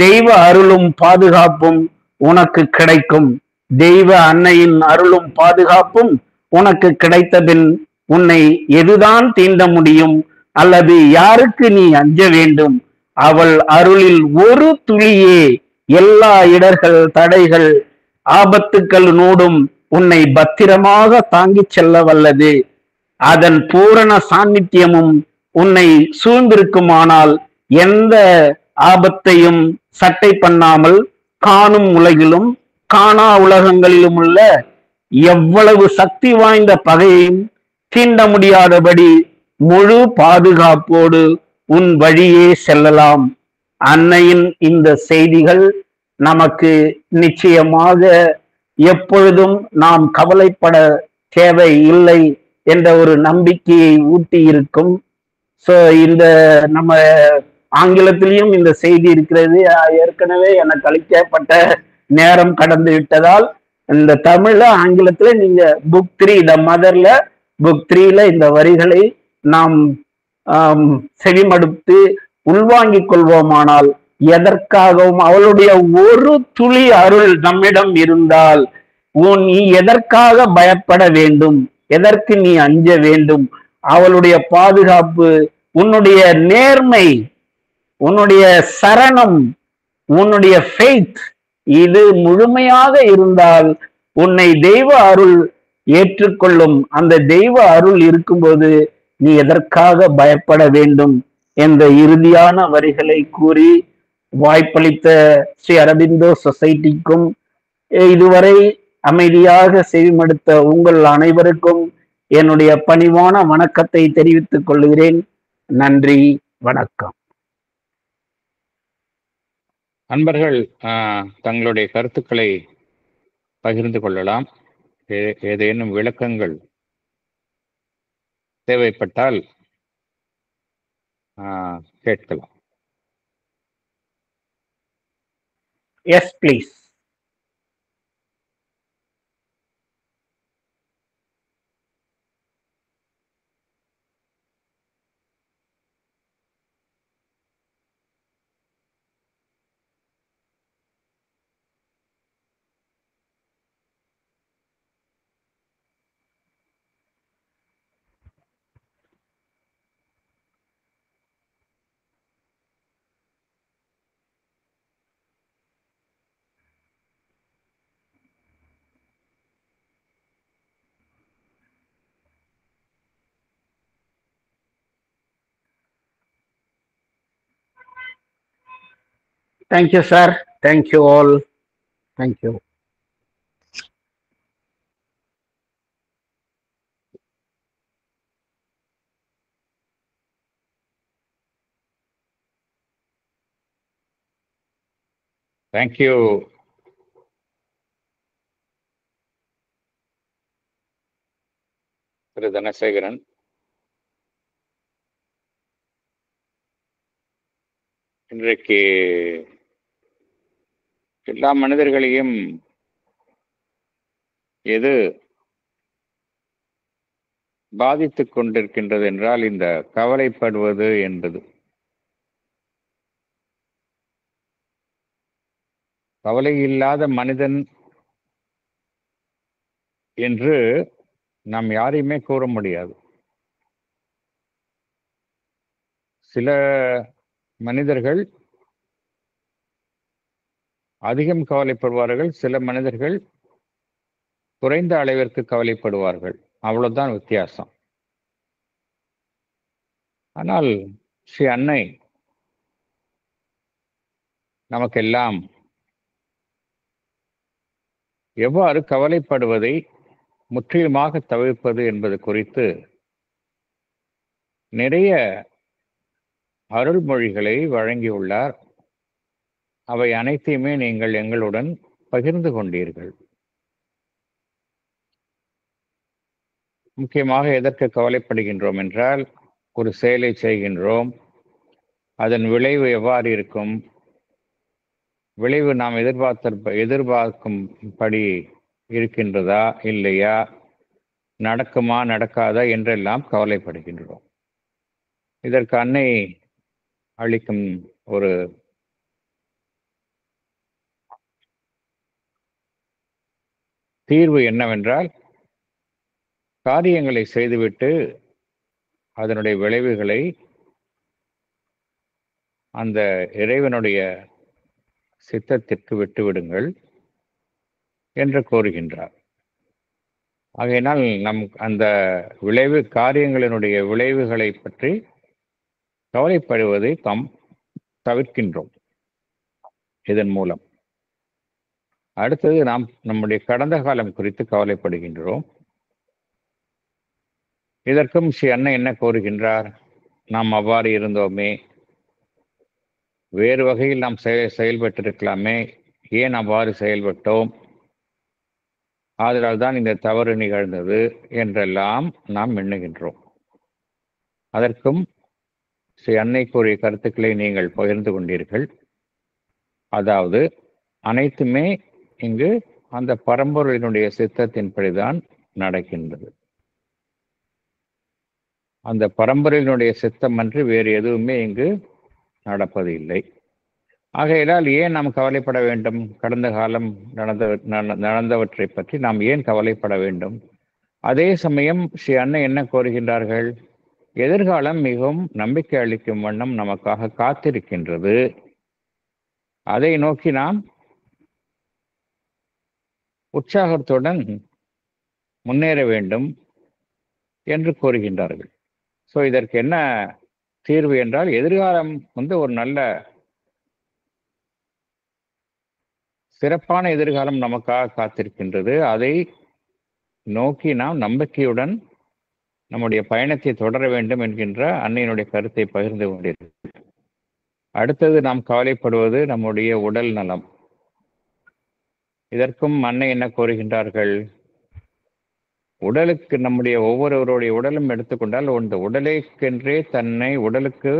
தெய்வ அருளும் பாதுகாப்பும் உனக்கு கிடைக்கும். தெய்வ அன்னையின் அருளும் பாதுகாப்பும் உனக்கு கிடைத்தபின் உன்னை எதுதான் தீண்ட முடியும் அல்லது யாருக்கு நீ அஞ்ச வேண்டும்? அவள் அருளில் ஒரு துளியே எல்லா இடர்கள், தடைகள், ஆபத்துக்களோடும் உன்னை பத்திரமாக தாங்கிச் செல்ல வல்லது. அதன் பூரண சாநித்தியமும் உன்னை சூழ்ந்திருக்குமானால் எந்த ஆபத்தையும் சட்டை பண்ணாமல் காணும் உலகிலும் காணா உலகங்களிலும் உள்ள எவ்வளவு சக்தி வாய்ந்த பகையையும் தீண்ட முடியாதபடி முழு பாதுகாப்போடு உன் வழியே செல்லலாம். அன்னையின் இந்த செய்திகள் நமக்கு நிச்சயமாக எப்பொழுதும் நாம் கவலைப்பட தேவை இல்லை என்ற ஒரு நம்பிக்கையை ஊட்டி இருக்கும். சோ இந்த நம்ம ஆங்கிலத்திலையும் இந்த செய்தி இருக்கிறது. ஏற்கனவே எனக்கு அளிக்கப்பட்ட நேரம் கடந்து விட்டதால் இந்த தமிழ்ல ஆங்கிலத்துல நீங்க புக் 3 த மதர்ல புக் 3ல இந்த வரிகளை நாம் செவிமடுத்து உள்வாங்கிக் கொள்வோமானால் எதற்காகவும் அவளுடைய ஒரு துளி அருள் நம்மிடம் இருந்தால் நீ எதற்காக பயப்பட வேண்டும்? எதற்கு நீ அஞ்ச வேண்டும்? அவளுடைய பாதுகாப்பு, உன்னுடைய நேர்மை, உன்னுடைய சரணம், உன்னுடைய ஃபெய்த் இது முழுமையாக இருந்தால் உன்னை தெய்வ அருள் ஏற்றுக்கொள்ளும். அந்த தெய்வ அருள் இருக்கும்போது நீ எதற்காக பயப்பட வேண்டும் என்ற இறுதியான வரிகளை கூறி வாய்ப்பளித்த ஸ்ரீ அரபிந்தோ சொசைட்டிக்கும் இதுவரை அமைதியாக செவிமடுத்த உங்கள் அனைவருக்கும் என்னுடைய பணிவான வணக்கத்தை தெரிவித்துக் கொள்கிறேன். நன்றி, வணக்கம். அன்பர்கள் தங்களுடைய கருத்துக்களை பகிர்ந்து கொள்ளலாம். ஏதேனும் விளக்கங்கள் தேவைப்பட்டால் கேட்கலாம். Yes please. Thank you, sir. Thank you all. Thank you. Thank you. திரு தனசேகரன். இன்றைக்கு எல்லா மனிதர்களையும் எது பாதித்துக் கொண்டிருக்கின்றது என்றால் இந்த கவலைப்படுவது என்பது. கவலை இல்லாத மனிதன் என்று நாம் யாரையுமே கூற முடியாது. சில மனிதர்கள் அதிகம் கவலைப்படுவார்கள், சில மனிதர்கள் குறைந்த அளவிற்கு கவலைப்படுவார்கள். அவ்வளவுதான் வித்தியாசம். ஆனால் ஸ்ரீ அன்னை நமக்கெல்லாம் எவ்வாறு கவலைப்படுவதை முற்றிலுமாக தவிர்ப்பது என்பது குறித்து நிறைய அருள்மொழிகளை வழங்கியுள்ளார். அவை அனைத்தையுமே நீங்கள் எங்களுடன் பகிர்ந்து கொண்டீர்கள். முக்கியமாக எதற்கு கவலைப்படுகின்றோம் என்றால், ஒரு செயலை செய்கின்றோம், அதன் விளைவு எவ்வாறு இருக்கும், விளைவு நாம் எதிர்பார்க்கும்படி இருக்கின்றதா இல்லையா, நடக்குமா நடக்காதா என்றெல்லாம் கவலைப்படுகின்றோம். இதற்கு அன்னை அளிக்கும் ஒரு தீர்வு என்னவென்றால், காரியங்களை செய்துவிட்டு அதனுடைய விளைவுகளை அந்த இறைவனுடைய சித்தத்திற்கு விட்டுவிடுங்கள் என்று கூறுகின்றார். ஆகையினால் அந்த காரியங்களினுடைய விளைவுகளை பற்றி கவலைப்படுவதை தவிர்க்கின்றோம் இதன் மூலம். அடுத்தது நாம் நம்முடைய கடந்த காலம் குறித்து கவலைப்படுகின்றோம். இதற்கும் ஸ்ரீ அன்னை என்ன கூறுகின்றார்? நாம் அவ்வாறு இருந்தோமே, வேறு வகையில் நாம் செயல்பட்டிருக்கலாமே, ஏன் அவ்வாறு செயல்பட்டோம், ஆதலால் தான் இந்த தவறு நிகழ்ந்தது என்றெல்லாம் நாம் எண்ணுகின்றோம். அதற்கும் ஸ்ரீ அன்னை கூறிய கருத்துக்களை நீங்கள் பகிர்ந்து கொண்டீர்கள். அதாவது அனைத்துமே இங்கு அந்த பரம்பொருளினுடைய சித்தத்தின்படிதான் நடக்கின்றது. அந்த பரம்பரையினுடைய சித்தம் அன்று வேறு எதுவுமே இங்கு நடப்பது இல்லை. ஆகையினால் ஏன் நாம் கவலைப்பட வேண்டும்? கடந்த காலம் நடந்தவற்றை பற்றி நாம் ஏன் கவலைப்பட வேண்டும்? அதே சமயம் ஸ்ரீ அன்னை என்ன கோருகின்றார்கள்? எதிர்காலம் மிகவும் நம்பிக்கை அளிக்கும் வண்ணம் நமக்காக காத்திருக்கின்றது. அதை நோக்கி நாம் உற்சாகத்துடன் முன்னேற வேண்டும் என்று கூறுகின்றார்கள். ஸோ இதற்கு என்ன தீர்வு என்றால், எதிர்காலம் ஒரு நல்ல சிறப்பான எதிர்காலம் நமக்காக காத்திருக்கின்றது. அதை நோக்கி நாம் நம்பிக்கையுடன் நம்முடைய பயணத்தை தொடர வேண்டும் என்கின்ற அன்னையினுடைய கருத்தை பகிர்ந்து கொண்டிருக்கிறது. அடுத்தது நாம் கவலைப்படுவது நம்முடைய உடல் நலம். இதற்கும் அன்னை என்ன கூறுகின்றார்கள்? உடலுக்கு, நம்முடைய ஒவ்வொருவருடைய உடலும் எடுத்துக்கொண்டால், இந்த உடலுக்கென்றே உடலுக்கு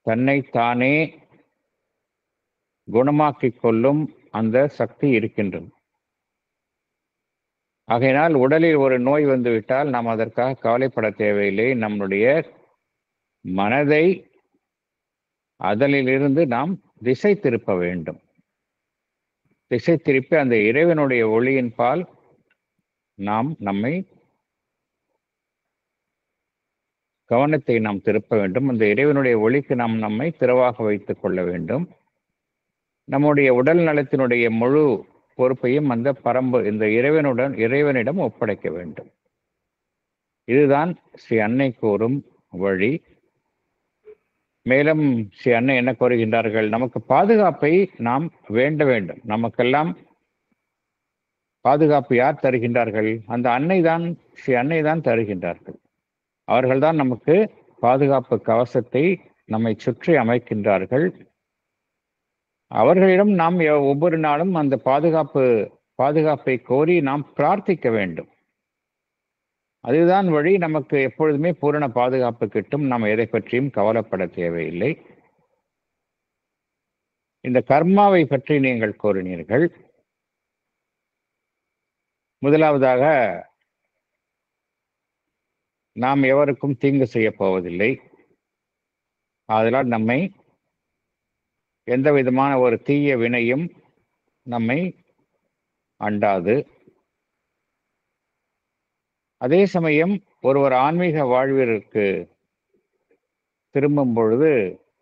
தன்னை தானே குணமாக்கிக் கொள்ளும் அந்த சக்தி இருக்கின்றது. ஆகையினால் உடலில் ஒரு நோய் வந்துவிட்டால் நாம் அதற்காக கவலைப்பட தேவையில்லை. நம்முடைய மனதை அதனிலிருந்து நாம் திசை திருப்ப வேண்டும். திசை திருப்பி அந்த இறைவனுடைய ஒளியின் பால் நம்மை கவனத்தை நாம் திருப்ப வேண்டும். அந்த இறைவனுடைய ஒளிக்கு நம்மை திறவாக வைத்துக் கொள்ள வேண்டும். நம்முடைய உடல் நலத்தினுடைய முழு பொறுப்பையும் இந்த இறைவனிடம் ஒப்படைக்க வேண்டும். இதுதான் ஸ்ரீ அன்னை கூறும் வழி. மேலும் ஸ்ரீ அன்னை என்ன கூறுகின்றார்கள்? நமக்கு பாதுகாப்பை நாம் வேண்ட வேண்டும். நமக்கெல்லாம் பாதுகாப்பு யார் தருகின்றார்கள்? அந்த ஸ்ரீ அன்னை தான் தருகின்றார்கள். அவர்கள்தான் நமக்கு பாதுகாப்பு கவசத்தை நம்மை சுற்றி அமைக்கின்றார்கள். அவர்களிடம் நாம் ஒவ்வொரு நாளும் அந்த பாதுகாப்பை கோரி நாம் பிரார்த்திக்க வேண்டும். அதுதான் வழி. நமக்கு எப்பொழுதுமே பூரண பாதுகாப்பு கிட்டும். நாம் எதை பற்றியும் கவலைப்பட தேவையில்லை. இந்த கர்மாவை பற்றி நீங்கள் கூறினீர்கள். முதலாவதாக, நாம் எவருக்கும் தீங்கு செய்ய போவதில்லை. அதனால் நம்மை எந்த விதமான ஒரு தீய வினையும் நம்மை அண்டாது. அதே சமயம் ஒருவர் ஆன்மீக வாழ்விற்கு திரும்பும் பொழுது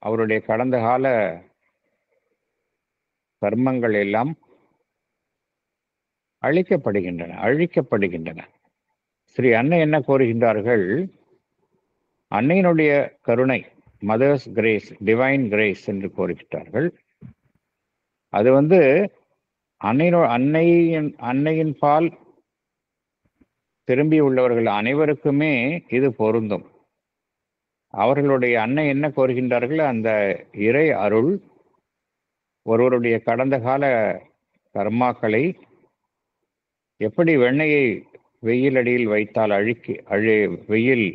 அவருடைய கடந்த கால கர்மங்கள் எல்லாம் அழிக்கப்படுகின்றன. ஸ்ரீ அன்னை என்ன கோருகின்றார்கள்? அன்னையினுடைய கருணை, மதர்ஸ் கிரேஸ், டிவைன் கிரேஸ் என்று கோருகின்றார்கள். அது அன்னையின் பால் திரும்பி உள்ளவர்கள் அனைவருக்குமே இது பொருந்தும். அவர்களுடைய அன்னை என்ன கோருகின்றார்கள்? அந்த இறை அருள் ஒருவருடைய கடந்த கால கர்மாக்களை எப்படி வெண்ணையை வெயிலடியில் வைத்தால் வெயில்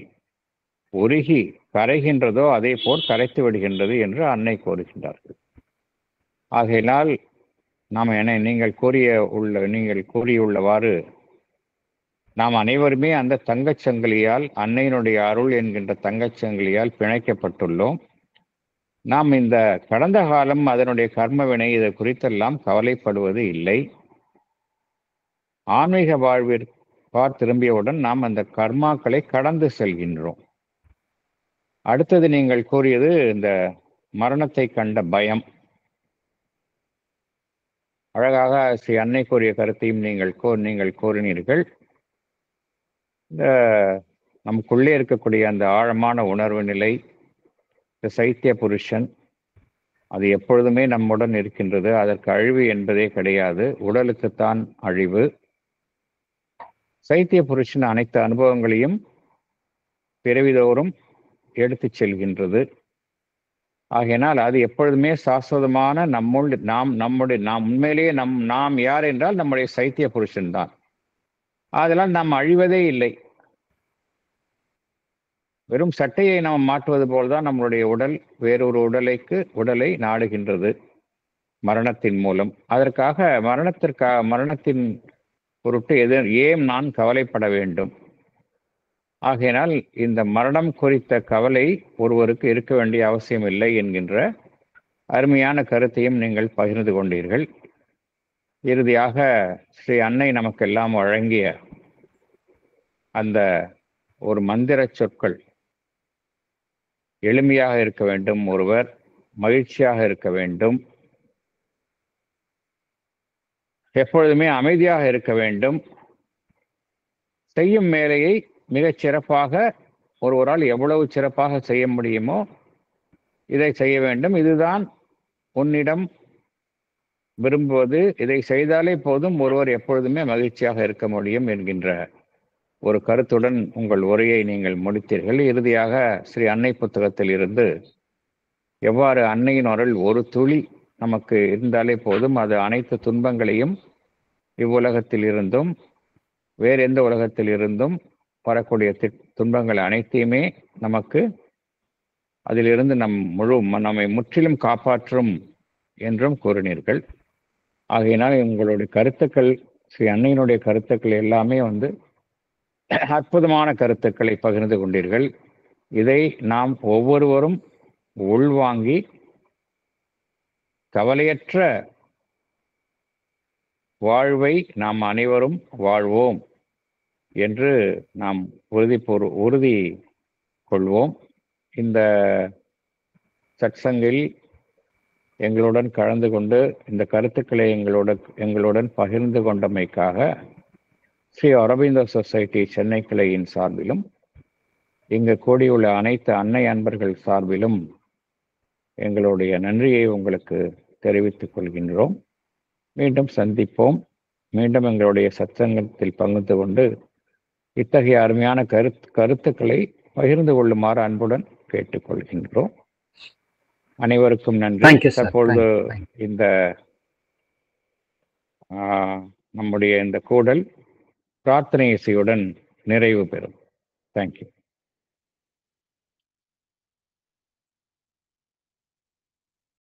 உருகி கரைகின்றதோ அதே போல் கரைத்து விடுகின்றது என்று அன்னை கோருகின்றார்கள். ஆகையினால் நீங்கள் கூறியுள்ளவாறு நாம் அனைவருமே அந்த தங்கச்சங்கிலியால், அன்னையினுடைய அருள் என்கின்ற தங்கச்சங்கிலியால் பிணைக்கப்பட்டுள்ளோம். நாம் இந்த கடந்த காலம் அதனுடைய கர்மவினை இது குறித்தெல்லாம் கவலைப்படுவது இல்லை. ஆன்மீக வாழ்விற்பார் திரும்பியவுடன் நாம் அந்த கர்மாக்களை கடந்து செல்கின்றோம். அடுத்தது நீங்கள் கூறியது இந்த மரணத்தை கண்ட பயம். அழகாக ஸ்ரீ அன்னை கூறிய கருத்தையும் நீங்கள் கூறினீர்கள். இந்த நமக்குள்ளே இருக்கக்கூடிய அந்த ஆழமான உணர்வு நிலை, இந்த சைத்திய புருஷன், அது எப்பொழுதுமே நம்முடன் இருக்கின்றது. அதற்கு அழிவு என்பதே கிடையாது. உடலுக்குத்தான் அழிவு. சைத்திய புருஷன் அனைத்து அனுபவங்களையும் பிறவிதோறும் எடுத்துச் செல்கின்றது. ஆகையினால் அது எப்பொழுதுமே சாஸ்வதமான நாம் உண்மையிலேயே நாம் யார் என்றால் நம்முடைய சைத்திய புருஷன் தான். அதனால் நாம் அழிவதே இல்லை. வெறும் சட்டையை நாம் மாற்றுவது போல்தான் நம்மளுடைய உடல் வேறொரு உடலை நாடுகின்றது மரணத்தின் மூலம். அதற்காக மரணத்தின் பொருட்டு ஏன் நான் கவலைப்பட வேண்டும்? ஆகையினால் இந்த மரணம் குறித்த கவலை ஒருவருக்கு இருக்க வேண்டிய அவசியம் இல்லை என்கின்ற அருமையான கருத்தையும் நீங்கள் பகிர்ந்து கொண்டீர்கள். இறுதியாக ஸ்ரீ அன்னை நமக்கெல்லாம் வழங்கிய அந்த ஒரு மந்திர சொற்கள், எளிமையாக இருக்க வேண்டும், ஒருவர் மகிழ்ச்சியாக இருக்க வேண்டும், எப்பொழுதுமே அமைதியாக இருக்க வேண்டும், செய்யும் வேலையை மிகச் சிறப்பாக ஒருவரால் எவ்வளவு சிறப்பாக செய்ய முடியுமோ இதை செய்ய வேண்டும், இதுதான் உன்னிடம் விரும்புவது, இதை செய்தாலே போதும், ஒருவர் எப்பொழுதுமே மகிழ்ச்சியாக இருக்க முடியும் என்கின்ற ஒரு கருத்துடன் உங்கள் உரையை நீங்கள் முடித்தீர்கள். இறுதியாக ஸ்ரீ அன்னை புத்தகத்தில் இருந்து எவ்வாறு அன்னையின் அருள் ஒரு துளி நமக்கு இருந்தாலே போதும், அது அனைத்து துன்பங்களையும் இவ்வுலகத்தில் இருந்தும் வேறு எந்த உலகத்தில் இருந்தும் வரக்கூடிய துன்பங்கள் அனைத்தையுமே நமக்கு அதிலிருந்து நம்மை முற்றிலும் காப்பாற்றும் என்றும் கூறினீர்கள். ஆகையினால் உங்களுடைய கருத்துக்கள், ஸ்ரீ அன்னையினுடைய கருத்துக்கள் எல்லாமே அற்புதமான கருத்துக்களை பகிர்ந்து கொண்டீர்கள். இதை நாம் ஒவ்வொருவரும் உள்வாங்கி கவலையற்ற வாழ்வை நாம் அனைவரும் வாழ்வோம் என்று நாம் உறுதி கொள்வோம். இந்த சத்சங்கில் எங்களுடன் கலந்து கொண்டு இந்த கருத்துக்களை எங்களுடன் பகிர்ந்து கொண்டமைக்காக ஸ்ரீ அரவிந்தோ சொசைட்டி சென்னை கிளையின் சார்பிலும் இங்கு கூடியுள்ள அனைத்து அன்னை அன்பர்கள் சார்பிலும் எங்களுடைய நன்றியை உங்களுக்கு தெரிவித்துக் கொள்கின்றோம். மீண்டும் சந்திப்போம். மீண்டும் எங்களுடைய சத்சங்கத்தில் பகிர்ந்து கொண்டு இத்தகைய அருமையான கருத்துக்களை பகிர்ந்து கொள்ளுமாறு அன்புடன் கேட்டுக்கொள்கின்றோம். அனைவருக்கும் நன்றி. தற்பொழுது இந்த நம்முடைய இந்த கூடல் பிரார்த்தனை இசையுடன் நிறைவு பெறும். தேங்க்யூ.